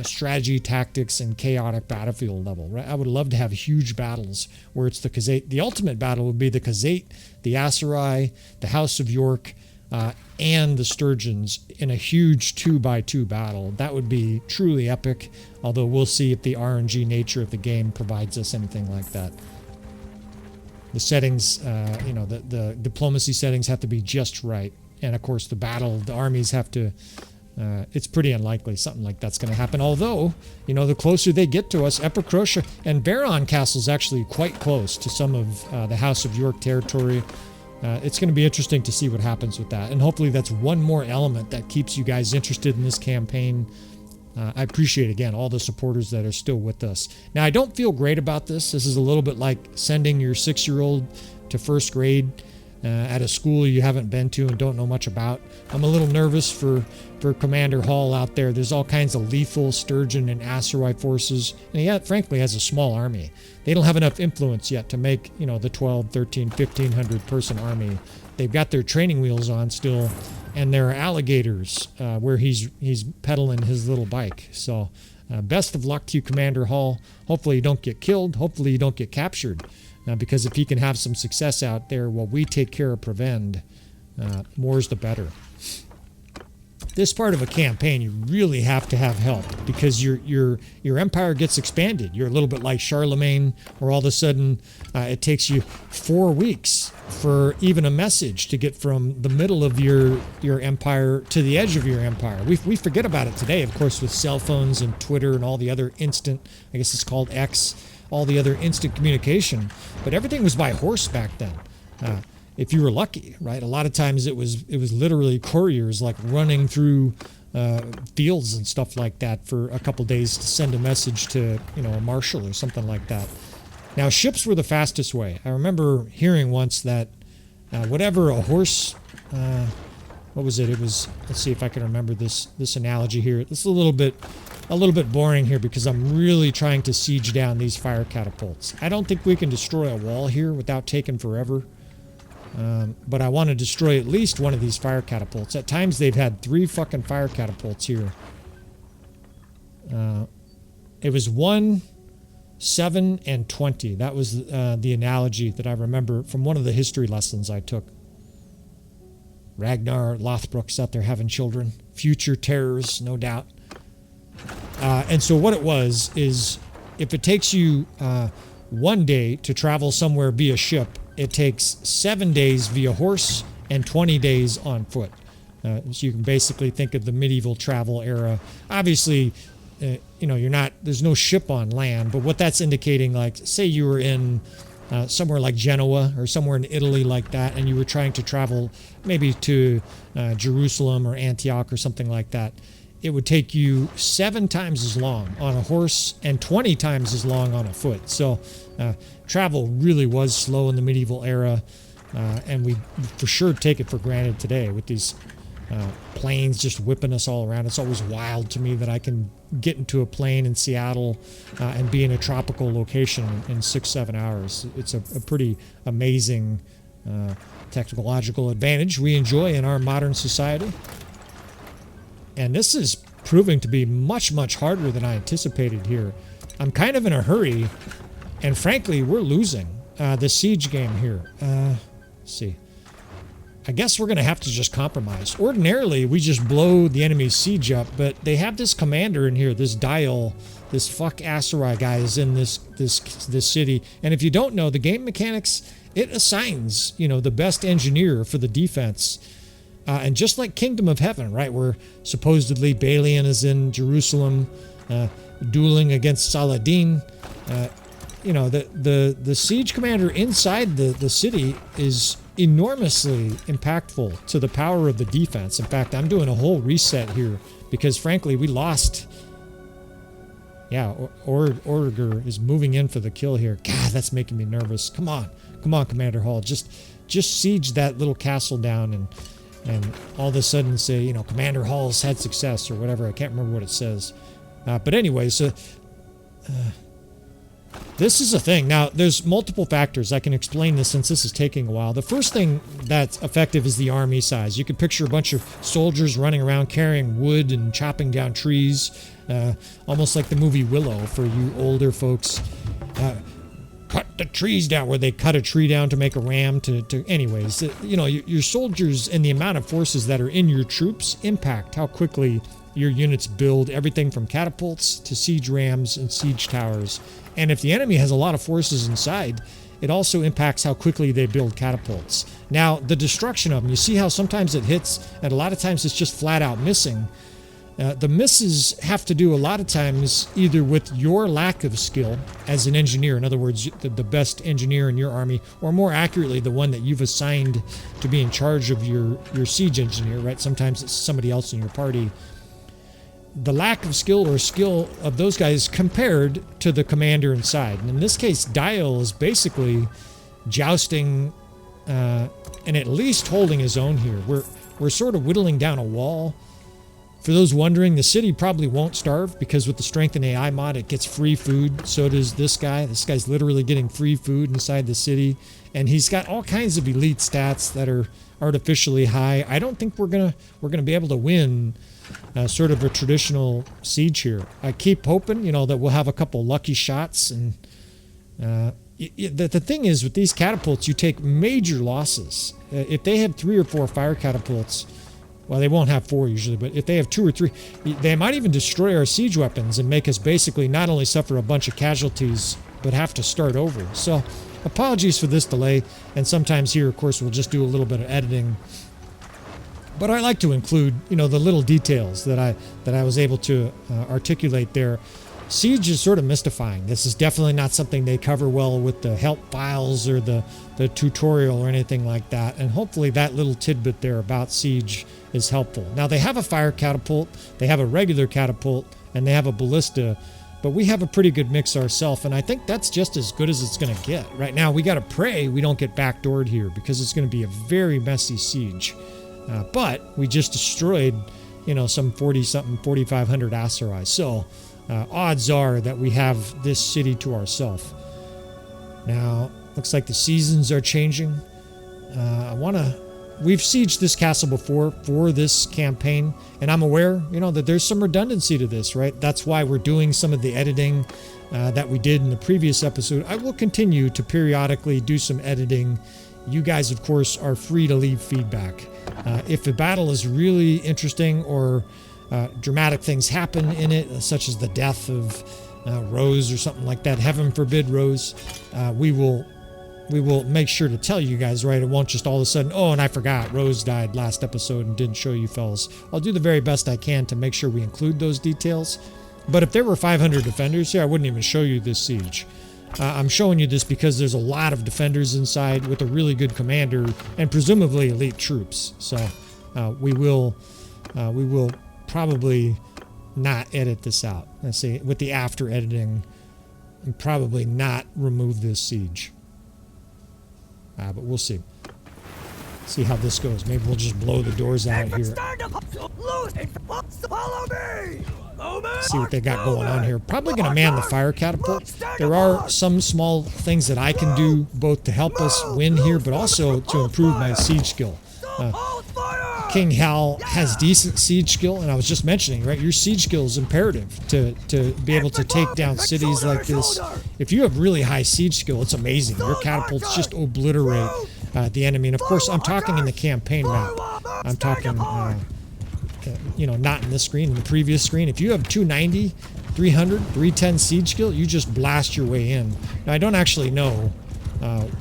strategy, tactics, and chaotic battlefield level. Right? I would love to have huge battles where it's the Khazate. The ultimate battle would be the Khazate, the Aserai, the House of York, and the Sturgeons in a huge 2x2 battle. That would be truly epic, although we'll see if the RNG nature of the game provides us anything like that. The settings, the diplomacy settings have to be just right. And of course, the armies have to, it's pretty unlikely something like that's going to happen. Although, the closer they get to us, Epicrotia and Veron Castle is actually quite close to some of the House of York territory. it's going to be interesting to see what happens with that. And hopefully that's one more element that keeps you guys interested in this campaign. I appreciate, again, all the supporters that are still with us. Now, I don't feel great about this. This is a little bit like sending your 6-year-old to first grade at a school you haven't been to and don't know much about. I'm a little nervous for Commander Hall out there. There's all kinds of lethal Sturgeon and Aserai forces, and he frankly has a small army. They don't have enough influence yet to make, the 12, 13, 1,500 person army. They've got their training wheels on still, and there are alligators where he's pedaling his little bike. So best of luck to you, Commander Hall. Hopefully you don't get killed. Hopefully you don't get captured. Because if he can have some success out there while we take care of Pravend, more's the better. This part of a campaign, you really have to have help because your empire gets expanded. You're a little bit like Charlemagne, where all of a sudden it takes you 4 weeks for even a message to get from the middle of your empire to the edge of your empire. We forget about it today, of course, with cell phones and Twitter and all the other instant, I guess it's called X, all the other instant communication, but everything was by horse back then. If you were lucky, right? A lot of times it was literally couriers like running through fields and stuff like that for a couple days to send a message to a marshal or something like that. Now ships were the fastest way. I remember hearing once that whatever a horse, what was it? It was. Let's see if I can remember this analogy here. This is a little bit boring here because I'm really trying to siege down these fire catapults. I don't think we can destroy a wall here without taking forever. But I want to destroy at least one of these fire catapults. At times they've had 3 fucking fire catapults here. It was 1, 7, and 20. That was the analogy that I remember from one of the history lessons I took. Ragnar Lothbrok's out there having children. Future terrors, no doubt. And so what it was is if it takes you 1 day to travel somewhere via ship, it takes 7 days via horse and 20 days on foot. So you can basically think of the medieval travel era. Obviously, there's no ship on land, but what that's indicating, like, say you were in somewhere like Genoa or somewhere in Italy like that, and you were trying to travel maybe to Jerusalem or Antioch or something like that. It would take you 7 times as long on a horse and 20 times as long on a foot. So travel really was slow in the medieval era, and we for sure take it for granted today with these planes just whipping us all around. It's always wild to me that I can get into a plane in Seattle and be in a tropical location in 6-7 hours. It's a pretty amazing technological advantage we enjoy in our modern society. And this is proving to be much, much harder than I anticipated here. I'm kind of in a hurry, and frankly, we're losing the siege game here. Let's see. I guess we're going to have to just compromise. Ordinarily, we just blow the enemy's siege up, but they have this commander in here, this Dial, this fuck Aserai guy is in this city. And if you don't know, the game mechanics, it assigns, the best engineer for the defense. And just like Kingdom of Heaven, right, where supposedly Balian is in Jerusalem dueling against Saladin, the siege commander inside the city is enormously impactful to the power of the defense. In fact, I'm doing a whole reset here because, frankly, we lost. Yeah, Orger is moving in for the kill here. God, that's making me nervous. Come on, Commander Hall. Just siege that little castle down and all of a sudden say, Commander Hall's had success or whatever. I can't remember what it says. But anyway, so this is a thing. Now, there's multiple factors. I can explain this since this is taking a while. The first thing that's effective is the army size. You can picture a bunch of soldiers running around carrying wood and chopping down trees, almost like the movie Willow for you older folks. Cut the trees down, where they cut a tree down to make a ram anyways, your soldiers and the amount of forces that are in your troops impact how quickly your units build everything from catapults to siege rams and siege towers. And if the enemy has a lot of forces inside, it also impacts how quickly they build catapults. Now, the destruction of them, you see how sometimes it hits and a lot of times it's just flat out missing. The misses have to do a lot of times either with your lack of skill as an engineer, in other words, the best engineer in your army, or more accurately, the one that you've assigned to be in charge of your siege engineer, right? Sometimes it's somebody else in your party. The lack of skill or skill of those guys compared to the commander inside. And in this case, Dial is basically jousting and at least holding his own here. We're sort of whittling down a wall. For those wondering, the city probably won't starve because with the Strength and AI mod, it gets free food. So does this guy. This guy's literally getting free food inside the city. And he's got all kinds of elite stats that are artificially high. I don't think we're gonna be able to win sort of a traditional siege here. I keep hoping, that we'll have a couple lucky shots. And the thing is, with these catapults, you take major losses. If they have 3 or 4 fire catapults, well, they won't have 4 usually, but if they have 2 or 3, they might even destroy our siege weapons and make us basically not only suffer a bunch of casualties, but have to start over. So apologies for this delay. And sometimes here, of course, we'll just do a little bit of editing. But I like to include, the little details that I was able to articulate there. Siege is sort of mystifying. This is definitely not something they cover well with the help files or the tutorial or anything like that. And hopefully that little tidbit there about Siege is helpful. Now they have a fire catapult, they have a regular catapult, and they have a ballista, but we have a pretty good mix ourselves, and I think that's just as good as it's going to get. Right now we got to pray we don't get backdoored here because it's going to be a very messy siege. But we just destroyed, some 40-something, 4,500 Aserai. So odds are that we have this city to ourselves. Now, looks like the seasons are changing. We've sieged this castle before for this campaign, and I'm aware, that there's some redundancy to this, right? That's why we're doing some of the editing that we did in the previous episode. I will continue to periodically do some editing. You guys, of course, are free to leave feedback. If a battle is really interesting or dramatic things happen in it, such as the death of Rose or something like that, heaven forbid Rose, we will make sure to tell you guys, right? It won't just all of a sudden, oh, and I forgot, Rose died last episode and didn't show you fellas. I'll do the very best I can to make sure we include those details. But if there were 500 defenders here, I wouldn't even show you this siege. I'm showing you this because there's a lot of defenders inside with a really good commander and presumably elite troops. So we will probably not edit this out. Let's see, with the after editing, and probably not remove this siege. But we'll see. See how this goes. Maybe we'll just blow the doors out here. See what they got going on here. Probably going to man the fire catapult. There are some small things that I can do both to help us win here, but also to improve my siege skill. King Hal has decent siege skill, and I was just mentioning, right, your siege skill is imperative to be able to take down cities like this. If you have really high siege skill, it's amazing. Your catapults just obliterate the enemy. And of course, I'm talking in the campaign map. I'm talking, not in this screen, in the previous screen. If you have 290, 300, 310 siege skill, you just blast your way in. Now, I don't actually know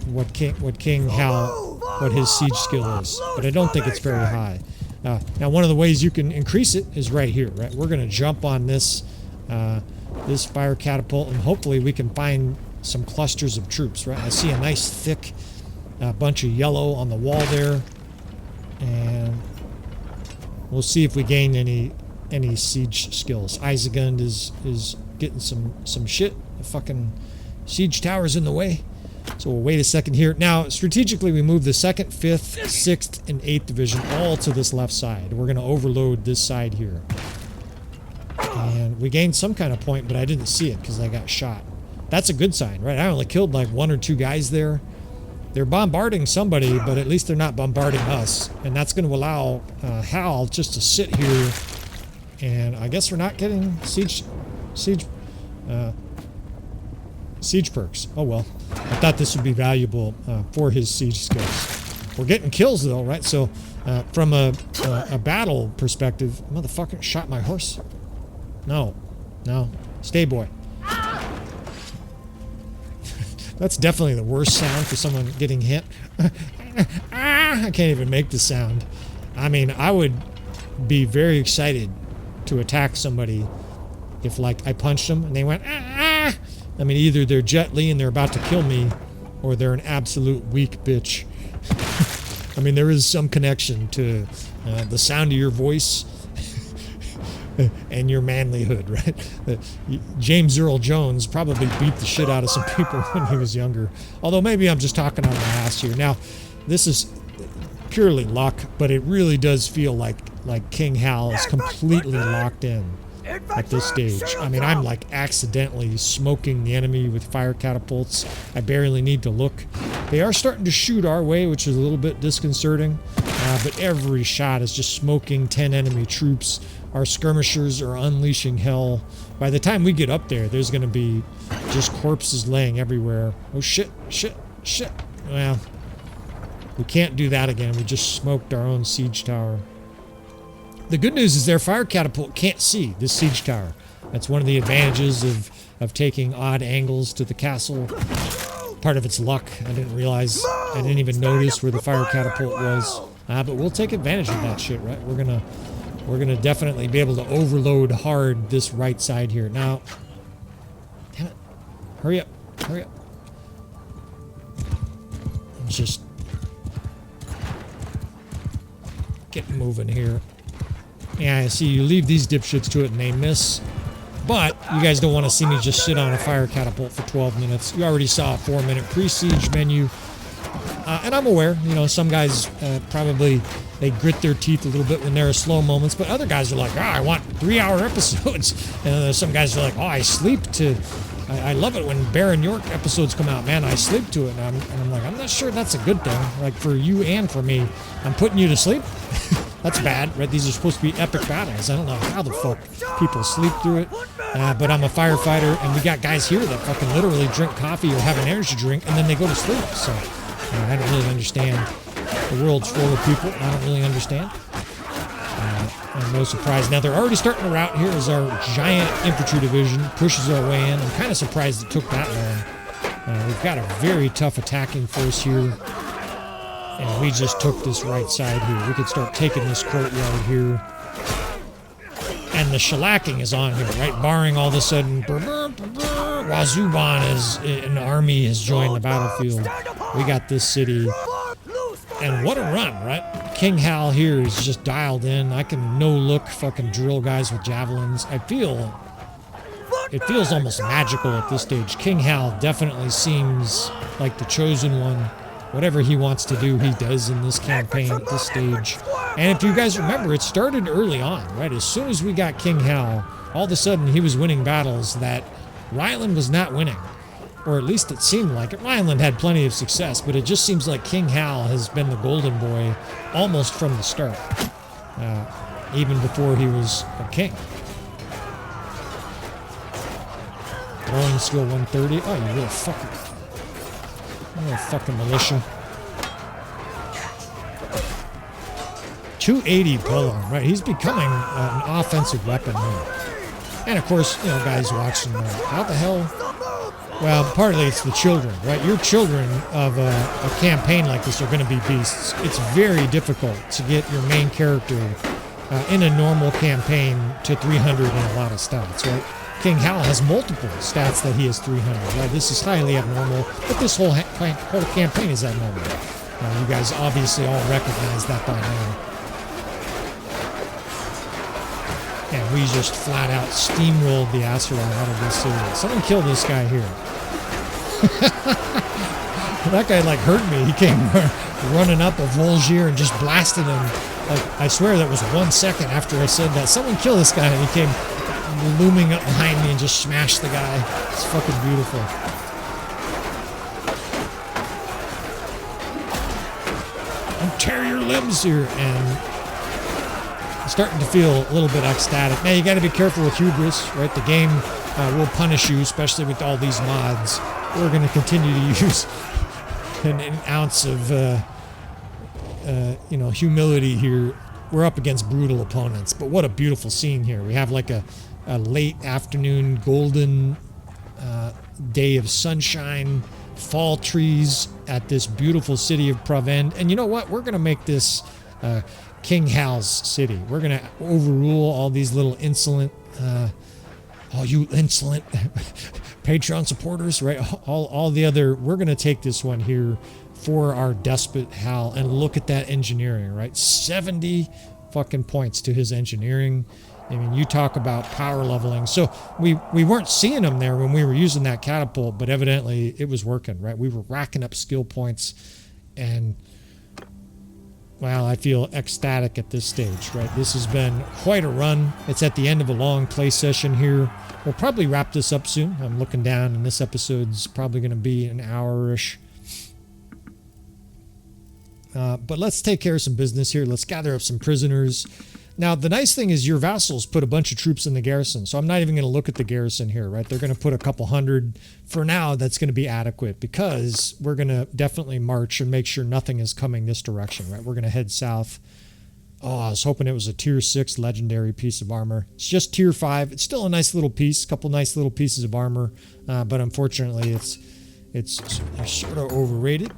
what King Hal, what his siege skill is, but I don't think it's very high. Now, one of the ways you can increase it is right here, right? We're going to jump on this this fire catapult, and hopefully we can find some clusters of troops, right? I see a nice thick bunch of yellow on the wall there, and we'll see if we gain any siege skills. Isegund is getting some shit. The fucking siege tower's in the way. So we'll wait a second here. Now, strategically, we move the 2nd, 5th, 6th, and 8th Division all to this left side. We're going to overload this side here. And we gained some kind of point, but I didn't see it because I got shot. That's a good sign, right? I only killed like 1 or 2 guys there. They're bombarding somebody, but at least they're not bombarding us. And that's going to allow Hal just to sit here. And I guess we're not getting siege perks. Oh well. I thought this would be valuable for his siege skills. We're getting kills though, right? So from a battle perspective, motherfucker shot my horse. No, stay boy. That's definitely the worst sound for someone getting hit. I can't even make the sound. I mean, I would be very excited to attack somebody if, like, I punched them and they went, ah! I mean, either they're Jet Li and they're about to kill me, or they're an absolute weak bitch. I mean, there is some connection to the sound of your voice and your manlyhood, right? James Earl Jones probably beat the shit out of some people when he was younger. Although maybe I'm just talking out of my ass here. Now, this is purely luck, but it really does feel like King Hal is completely locked in at this stage. I mean, I'm like accidentally smoking the enemy with fire catapults. I barely need to look. They are starting to shoot our way, which is a little bit disconcerting, but every shot is just smoking 10 enemy troops. Our skirmishers are unleashing hell. By the time we get up there, there's going to be just corpses laying everywhere. Oh shit, shit, shit. Well, we can't do that again. We just smoked our own siege tower. The good news is their fire catapult can't see this siege tower. That's one of the advantages of taking odd angles to the castle. Part of its luck. I didn't realize, I didn't even notice where the fire catapult was. But we'll take advantage of that shit, right? We're gonna definitely be able to overload hard this right side here. Now, damn it. Hurry up, hurry up. Let's just get moving here. Yeah, I see you leave these dipshits to it and they miss. But you guys don't want to see me just sit on a fire catapult for 12 minutes. You already saw a 4-minute pre-siege menu. And I'm aware, you know, some guys probably, they grit their teeth a little bit when there are slow moments, but other guys are like, I want 3-hour episodes. And some guys are like, I sleep to, I love it when Baron York episodes come out, man, I sleep to it. And I'm like, I'm not sure that's a good thing. Like, for you and for me, I'm putting you to sleep. That's bad, right? These are supposed to be epic battles. I don't know how the fuck people sleep through it. But I'm a firefighter, and we got guys here that fucking literally drink coffee or have an energy drink, and then they go to sleep. So I don't really understand. The world's full of people I don't really understand. And no surprise. Now, they're already starting to rout here as our giant infantry division pushes our way in. I'm kind of surprised it took that long. We've got a very tough attacking force here. And we just took this right side here. We could start taking this courtyard here. And the shellacking is on here, right? Barring all of a sudden, Wazuban is an army has joined the battlefield. We got this city. And what a run, right? King Hal here is just dialed in. I can no-look fucking drill guys with javelins. It feels almost magical at this stage. King Hal definitely seems like the chosen one. Whatever he wants to do, he does in this campaign at this stage. And if you guys remember, it started early on, right? As soon as we got King Hal, all of a sudden he was winning battles that Ryland was not winning. Or at least it seemed like it. Ryland had plenty of success, but it just seems like King Hal has been the golden boy almost from the start. Even before he was a king. Throwing skill 130. Oh, you little fucker. Oh, fucking militia. 280 polo, right? He's becoming an offensive weapon now. And of course, you know, guys watching, how the hell? Well, partly it's the children, right? Your children of a campaign like this are going to be beasts. It's very difficult to get your main character in a normal campaign to 300 in a lot of stats, right? King Hal has multiple stats that he has 300, right? This is highly abnormal, but this whole campaign is abnormal. You guys obviously all recognize that by now. And we just flat out steamrolled the Asteroid out of this city. Someone kill this guy here. That guy like hurt me. He came running up a Volgier and just blasted him. Like, I swear that was 1 second after I said that. Someone kill this guy, and he came looming up behind me and just smashed the guy. It's fucking beautiful. And tear your limbs here. And I'm starting to feel a little bit ecstatic. Now, you got to be careful with hubris, right? The game will punish you, especially with all these mods. We're going to continue to use an ounce of, humility here. We're up against brutal opponents, but what a beautiful scene here. We have like a late afternoon golden day of sunshine, fall trees at this beautiful city of Pravend. And you know what? We're going to make this King Hal's city. We're going to overrule all these little insolent, all you insolent Patreon supporters, right? All the other, we're going to take this one here for our despot Hal, and look at that engineering, right? 70 fucking points to his engineering. I mean, you talk about power leveling. So we weren't seeing him there when we were using that catapult, but evidently it was working, right? We were racking up skill points, and well, I feel ecstatic at this stage, right? This has been quite a run. It's at the end of a long play session here. We'll probably wrap this up soon. I'm looking down, and this episode's probably going to be an hour-ish. But let's take care of some business here. Let's gather up some prisoners. Now, the nice thing is your vassals put a bunch of troops in the garrison, so I'm not even going to look at the garrison here, right? They're going to put a couple hundred. For now, that's going to be adequate because we're going to definitely march and make sure nothing is coming this direction, right? We're going to head south. Oh, I was hoping it was a tier 6 legendary piece of armor. It's just tier 5. It's still a nice little piece, couple nice little pieces of armor, but unfortunately it's sort of overrated.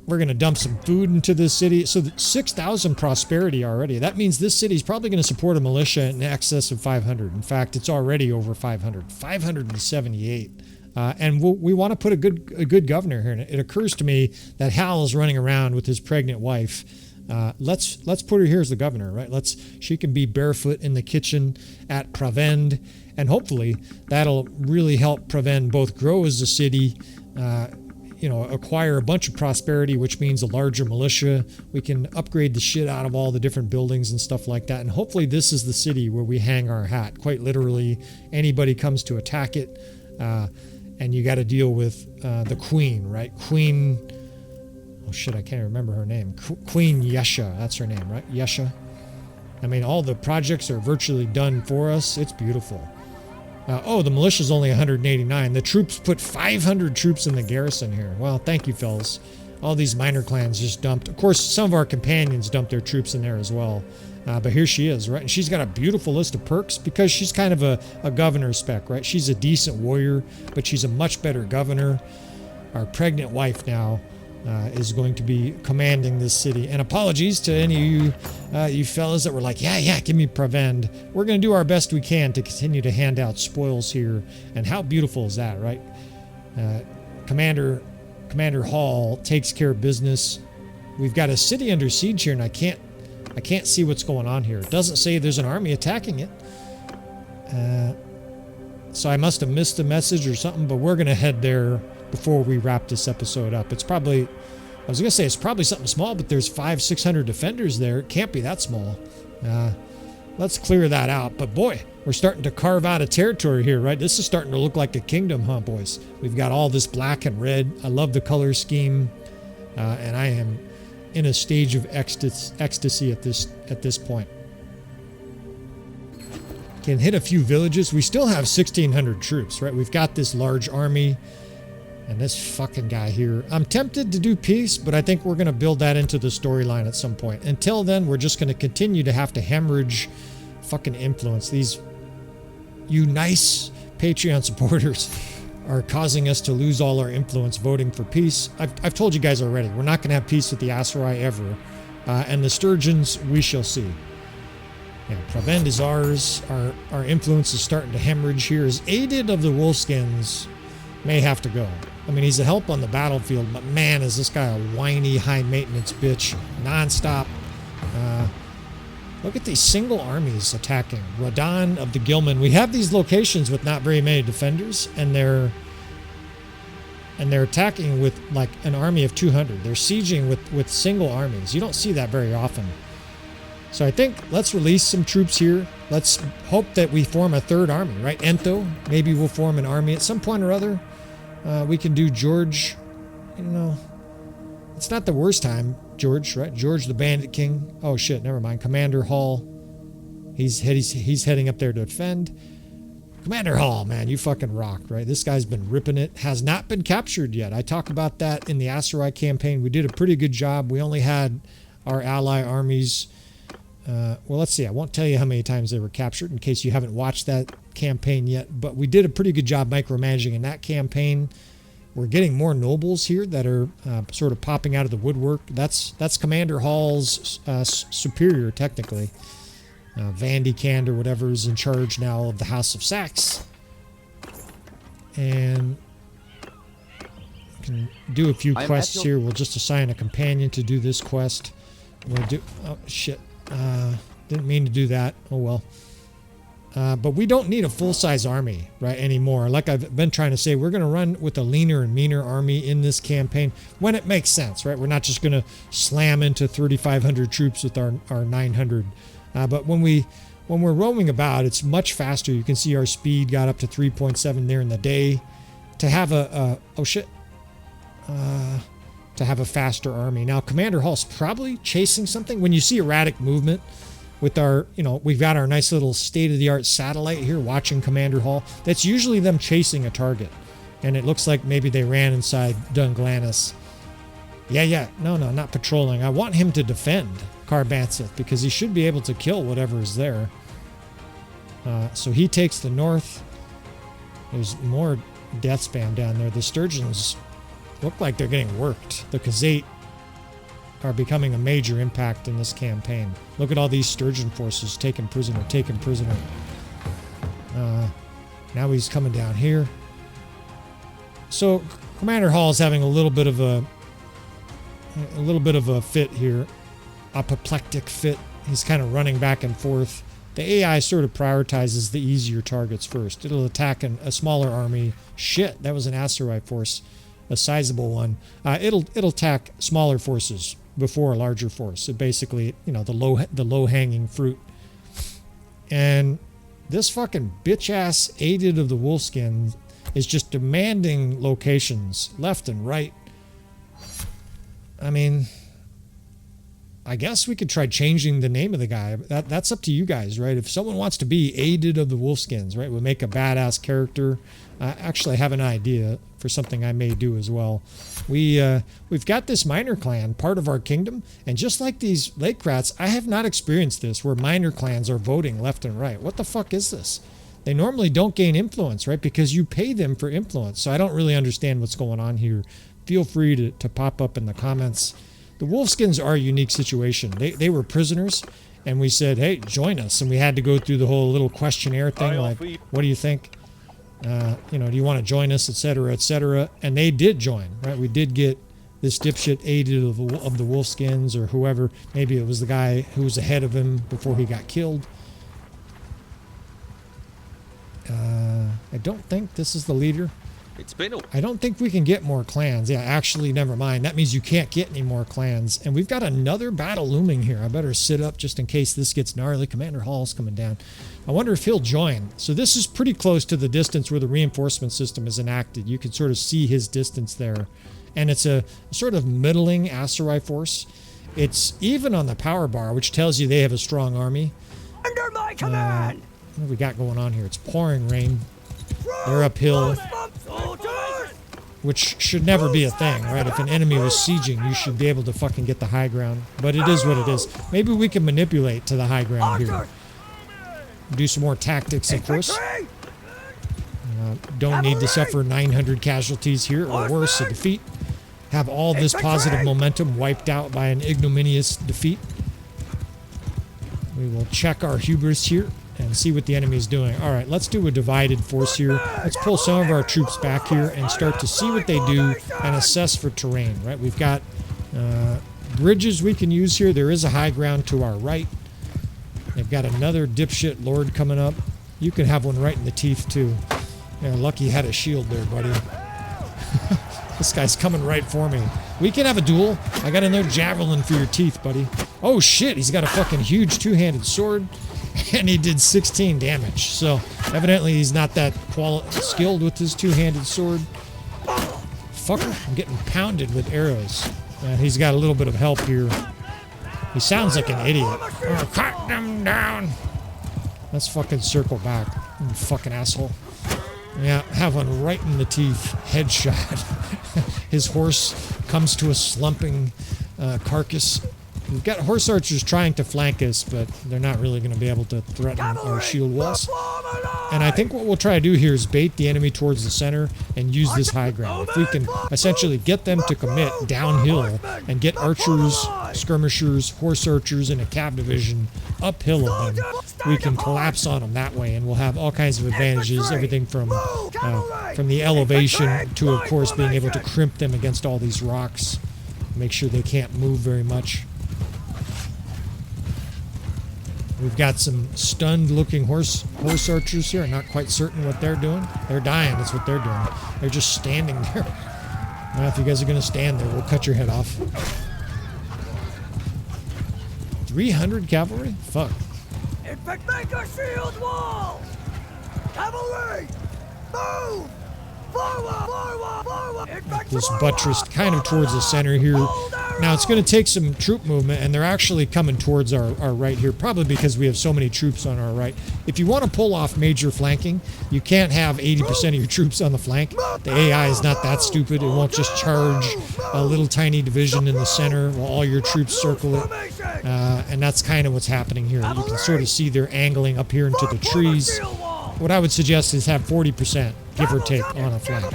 We're going to dump some food into this city. So 6,000 prosperity already. That means this city is probably going to support a militia in excess of 500. In fact, it's already over 500. 578. And we want to put a good governor here. And it occurs to me that Hal is running around with his pregnant wife. Let's put her here as the governor, right? She can be barefoot in the kitchen at Pravend. And hopefully that'll really help Pravend both grow as a city, acquire a bunch of prosperity, which means a larger militia. We can upgrade the shit out of all the different buildings and stuff like that. And hopefully this is the city where we hang our hat. Quite literally, anybody comes to attack it, and you got to deal with the queen, right? Queen, oh shit, I can't remember her name. Queen Yesha, that's her name, right? Yesha. I mean, all the projects are virtually done for us. It's beautiful. The militia's only 189. The troops put 500 troops in the garrison here. Well, thank you, fellas. All these minor clans just dumped. Of course, some of our companions dumped their troops in there as well. But here she is, right? And she's got a beautiful list of perks because she's kind of a governor spec, right? She's a decent warrior, but she's a much better governor. Our pregnant wife now is going to be commanding this city. And apologies to any of you fellas that were like, yeah, give me Pravend. We're going to do our best we can to continue to hand out spoils here. And how beautiful is that, right? Commander Hall takes care of business. We've got a city under siege here, and I can't see what's going on here. It doesn't say there's an army attacking it. So I must have missed a message or something, but we're going to head there before we wrap this episode up. It's probably something small, but there's 500-600 defenders there. It can't be that small. Let's clear that out. But boy, we're starting to carve out a territory here, right? This is starting to look like a kingdom, huh, boys? We've got all this black and red. I love the color scheme, and I am in a stage of ecstasy at this point. Can hit a few villages. We still have 1,600 troops, right? We've got this large army. And this fucking guy here. I'm tempted to do peace, but I think we're going to build that into the storyline at some point. Until then, we're just going to continue to have to hemorrhage fucking influence. You nice Patreon supporters are causing us to lose all our influence voting for peace. I've told you guys already, we're not going to have peace with the Asurai ever. And the Sturgeons, we shall see. Yeah, Pravend is ours. Our influence is starting to hemorrhage here. As aided of the Wolfskins may have to go. I mean, he's a help on the battlefield, but man, is this guy a whiny, high-maintenance bitch. Non-stop. Look at these single armies attacking. Rodan of the Gilman. We have these locations with not very many defenders, and they're attacking with like an army of 200. They're sieging with single armies. You don't see that very often. So I think let's release some troops here. Let's hope that we form a third army, right? Ento, maybe we'll form an army at some point or other. We can do George, it's not the worst time, George, right? George the Bandit King. Oh shit, never mind. Commander Hall. He's heading up there to defend. Commander Hall, man, you fucking rock, right? This guy's been ripping it. Has not been captured yet. I talk about that in the Asurai campaign. We did a pretty good job. We only had our ally armies. Well, let's see. I won't tell you how many times they were captured in case you haven't watched that campaign yet, but we did a pretty good job micromanaging in that campaign. We're getting more nobles here that are sort of popping out of the woodwork. That's Commander Hall's superior, technically. Vlandian or whatever is in charge now of the House of Saxe. And we can do a few quests here. We'll just assign a companion to do this quest. We'll do... Oh, shit. Didn't mean to do that. Oh, well. But we don't need a full-size army, right, anymore. Like I've been trying to say, we're going to run with a leaner and meaner army in this campaign when it makes sense, right? We're not just going to slam into 3,500 troops with our 900. But when we're roaming about, it's much faster. You can see our speed got up to 3.7 there in the day. To have to have a faster army. Now, Commander Hall's probably chasing something. When you see erratic movement with our, we've got our nice little state-of-the-art satellite here watching Commander Hall. That's usually them chasing a target. And it looks like maybe they ran inside Dunglanis. Yeah. No, not patrolling. I want him to defend Carbantheth because he should be able to kill whatever is there. So he takes the north. There's more death spam down there. The Sturgeons look like they're getting worked. The Khazate are becoming a major impact in this campaign. Look at all these Sturgeon forces taken prisoner. Now he's coming down here. So Commander Hall is having a little bit of a fit here, apoplectic fit. He's kind of running back and forth. The AI sort of prioritizes the easier targets first. It'll attack a smaller army. Shit, that was an Aserai force, a sizable one. It'll attack smaller forces before a larger force. So basically, the low hanging fruit. And this fucking bitch ass Aided of the Wolfskin is just demanding locations left and right. I mean, I guess we could try changing the name of the guy. That's up to you guys, right? If someone wants to be Aided of the Wolfskins, right, we'll make a badass character. Actually, I have an idea for something I may do as well. We've got this minor clan, part of our kingdom, and just like these lake rats, I have not experienced this where minor clans are voting left and right. What the fuck is this? They normally don't gain influence, right? Because you pay them for influence. So I don't really understand what's going on here. Feel free to pop up in the comments. The Wolfskins are a unique situation. They were prisoners, and we said, hey, join us. And we had to go through the whole little questionnaire thing, like, what do you think? Do you want to join us, etc., etc. And they did join, right? We did get this dipshit Aided of the Wolfskins or whoever. Maybe it was the guy who was ahead of him before he got killed. I don't think this is the leader. I don't think we can get more clans. Yeah, actually, never mind. That means you can't get any more clans. And we've got another battle looming here. I better sit up just in case this gets gnarly. Commander Hall's coming down. I wonder if he'll join. So this is pretty close to the distance where the reinforcement system is enacted. You can sort of see his distance there. And it's a sort of middling Aserai force. It's even on the power bar, which tells you they have a strong army. Under my command! What do we got going on here? It's pouring rain. They're uphill, which should never be a thing, right? If an enemy was sieging, you should be able to fucking get the high ground. But it is what it is. Maybe we can manipulate to the high ground here. Do some more tactics, of course. Don't need to suffer 900 casualties here, or worse, a defeat. Have all this positive momentum wiped out by an ignominious defeat. We will check our hubris here and see what the enemy is doing. All right, let's do a divided force here. Let's pull some of our troops back here and start to see what they do and assess for terrain, right? We've got bridges we can use here. There is a high ground to our right. They've got another dipshit lord coming up. You can have one right in the teeth, too. Yeah, lucky you had a shield there, buddy. This guy's coming right for me. We can have a duel. I got another javelin for your teeth, buddy. Oh, shit, he's got a fucking huge two-handed sword. And he did 16 damage. So, evidently he's not that skilled with his two-handed sword. Fucker, I'm getting pounded with arrows. And he's got a little bit of help here. He sounds like an idiot. Oh, cut them down. Let's fucking circle back. You fucking asshole. Yeah, have one right in the teeth. Headshot. His horse comes to a slumping carcass. We've got horse archers trying to flank us, but they're not really going to be able to threaten our shield walls. And I think what we'll try to do here is bait the enemy towards the center and use this high ground. If we can essentially get them to commit downhill and get archers, skirmishers, horse archers, and a cav division uphill of them, we can collapse on them that way, and we'll have all kinds of advantages, everything from the elevation to, of course, being able to crimp them against all these rocks, make sure they can't move very much. We've got some stunned-looking horse archers here. I'm not quite certain what they're doing. They're dying. That's what they're doing. They're just standing there. Well, if you guys are going to stand there, we'll cut your head off. 300 cavalry? Fuck. Infect, make a shield wall! Cavalry! Move! Forward! This buttressed kind of towards the center here. Now it's going to take some troop movement, and they're actually coming towards our right here, probably because we have so many troops on our right. If you want to pull off major flanking, you can't have 80% of your troops on the flank. The AI is not that stupid. It won't just charge a little tiny division in the center while all your troops circle it. And that's kind of what's happening here. You can sort of see they're angling up here into the trees. What I would suggest is have 40%, give or take, on a flank.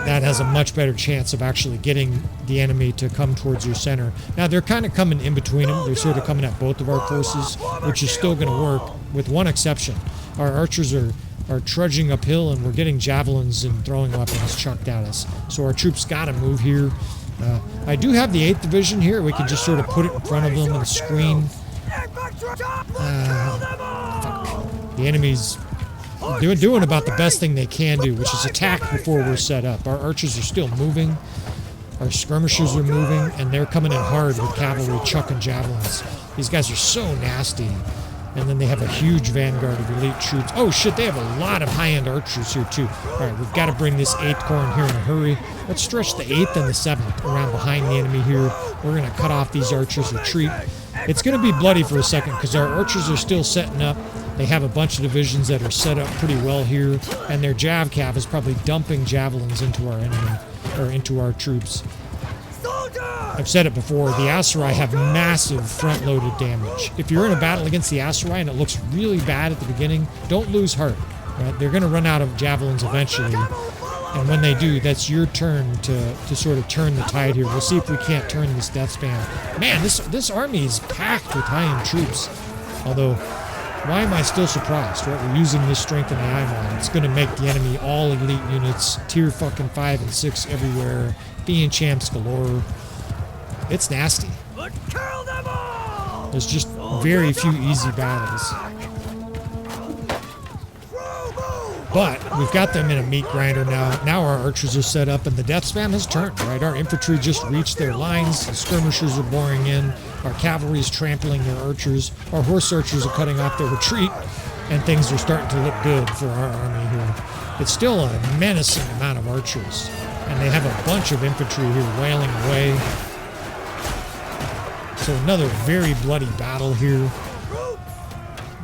That has a much better chance of actually getting the enemy to come towards your center. Now, they're kind of coming in between them. They're sort of coming at both of our forces, which is still going to work, with one exception. Our archers are trudging uphill, and we're getting javelins and throwing weapons chucked at us. So our troops got to move here. I do have the 8th Division here. We can just sort of put it in front of them and screen. The enemy's they're doing about the best thing they can do, which is attack before we're set up. Our archers are still moving, our skirmishers are moving, and they're coming in hard with cavalry chucking javelins. These guys are so nasty. And then they have a huge vanguard of elite troops. Oh shit, they have a lot of high-end archers here too. Alright, we've got to bring this 8th Corps in here in a hurry. Let's stretch the 8th and the 7th around behind the enemy here. We're going to cut off these archers' retreat. It's going to be bloody for a second because our archers are still setting up. They have a bunch of divisions that are set up pretty well here, and their Jav Cav is probably dumping javelins into our enemy, or into our troops. I've said it before, the Aserai have massive front-loaded damage. If you're in a battle against the Aserai and it looks really bad at the beginning, don't lose heart. Right? They're going to run out of javelins eventually, and when they do, that's your turn to sort of turn the tide here. We'll see if we can't turn this death span. Man, this army is packed with high-end troops, although... Why am I still surprised, right? We're using this strength in AI mod. It's going to make the enemy all elite units, tier fucking 5 and 6 everywhere, being champs galore. It's nasty. There's just very few easy battles. But we've got them in a meat grinder now. Now our archers are set up and the death spam has turned, right? Our infantry just reached their lines. The skirmishers are boring in. Our cavalry is trampling their archers. Our horse archers are cutting off their retreat. And things are starting to look good for our army here. It's still a menacing amount of archers. And they have a bunch of infantry here wailing away. So another very bloody battle here.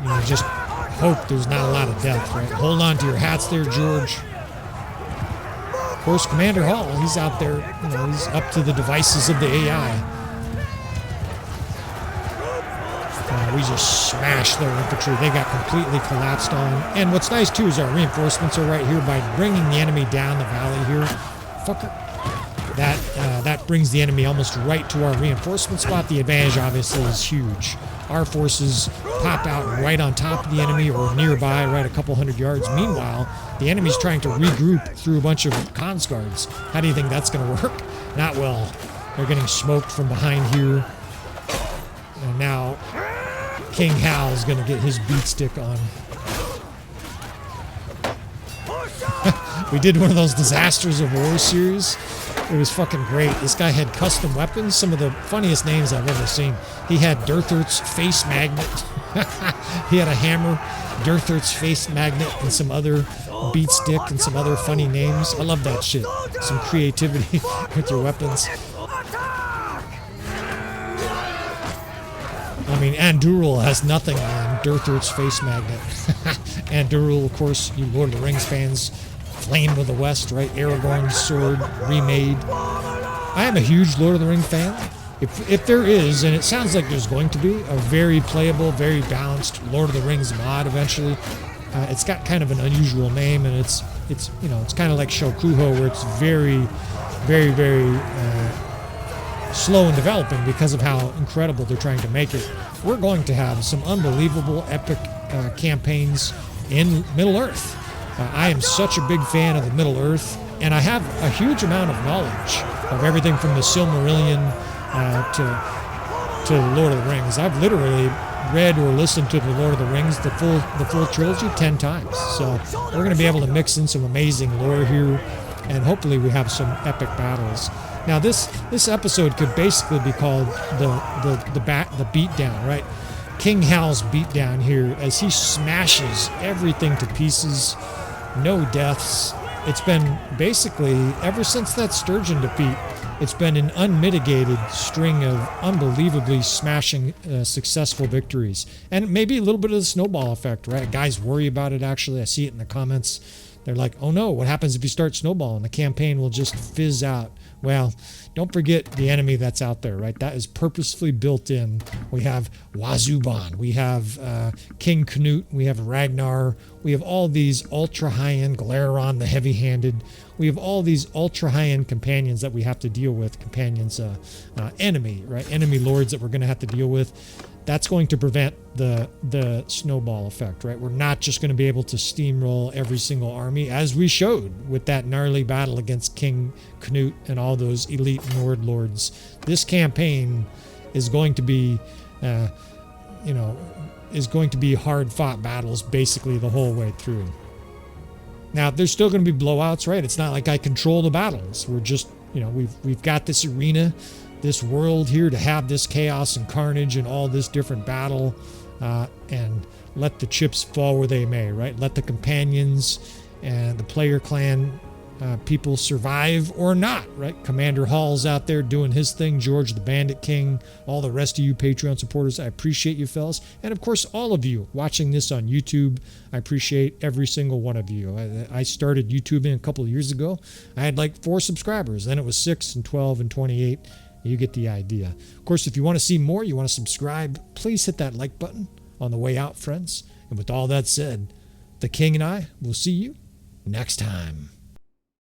You know, just hope there's not a lot of death, right? Hold on to your hats there, George. Of course, Commander Hall, he's out there, you know, he's up to the devices of the AI. We just smashed their infantry. They got completely collapsed on. And what's nice, too, is our reinforcements are right here by bringing the enemy down the valley here. Fucker. That brings the enemy almost right to our reinforcement spot. The advantage, obviously, is huge. Our forces pop out right on top of the enemy or nearby, right a couple hundred yards. Meanwhile, the enemy's trying to regroup through a bunch of cons guards. How do you think that's going to work? Not well. They're getting smoked from behind here. And now King Hal is going to get his beat stick on. We did one of those Disasters of War series. It was fucking great. This guy had custom weapons, some of the funniest names I've ever seen. He had Durthert's face magnet. He had a hammer, Durthert's face magnet, and some other beat stick and some other funny names. I love that shit. Some creativity with your weapons. I mean, Anduril has nothing on Durthert's face magnet. Anduril, of course, you Lord of the Rings fans, Flame of the West, right? Aragorn's sword remade. I am a huge Lord of the Rings fan. if there is, and it sounds like there's going to be, a very playable, very balanced Lord of the Rings mod eventually. It's got kind of an unusual name, and it's kind of like Shokuho, where it's very, very, very slow in developing because of how incredible they're trying to make it. We're going to have some unbelievable, epic campaigns in Middle-earth. I am such a big fan of the Middle-earth, and I have a huge amount of knowledge of everything from the Silmarillion to the Lord of the Rings. I've literally read or listened to the Lord of the Rings, the full trilogy, 10 times. So we're going to be able to mix in some amazing lore here, and hopefully we have some epic battles. Now this episode could basically be called the beatdown, right? King Hal's beatdown here as he smashes everything to pieces. No deaths. It's been basically, ever since that Sturgeon defeat, it's been an unmitigated string of unbelievably smashing successful victories. And maybe a little bit of the snowball effect, right? Guys worry about it, actually. I see it in the comments. They're like, oh no, what happens if you start snowballing? The campaign will just fizz out. Well, don't forget the enemy that's out there, right? That is purposefully built in. We have Wazuban, we have King Canute, we have Ragnar, we have all these ultra high-end, Galeron the heavy-handed. We have all these ultra high-end companions that we have to deal with. Companions, enemy, right? Enemy lords that we're going to have to deal with. That's going to prevent the snowball effect, right? We're not just going to be able to steamroll every single army, as we showed with that gnarly battle against King Canute and all those elite Nord lords. This campaign is going to be, hard-fought battles basically the whole way through. Now, there's still going to be blowouts, right? It's not like I control the battles. We're just, we've got this arena, this world here to have this chaos and carnage and all this different battle, and let the chips fall where they may, right? Let the companions and the player clan people survive or not, right? Commander Hall's out there doing his thing, George the Bandit King, all the rest of you Patreon supporters, I appreciate you fellas. And of course, all of you watching this on YouTube, I appreciate every single one of you. I started YouTubing a couple of years ago. I had like 4 subscribers, then it was 6 and 12 and 28. You get the idea. Of course, if you want to see more, you want to subscribe, please hit that like button on the way out, friends. And with all that said, the King and I will see you next time.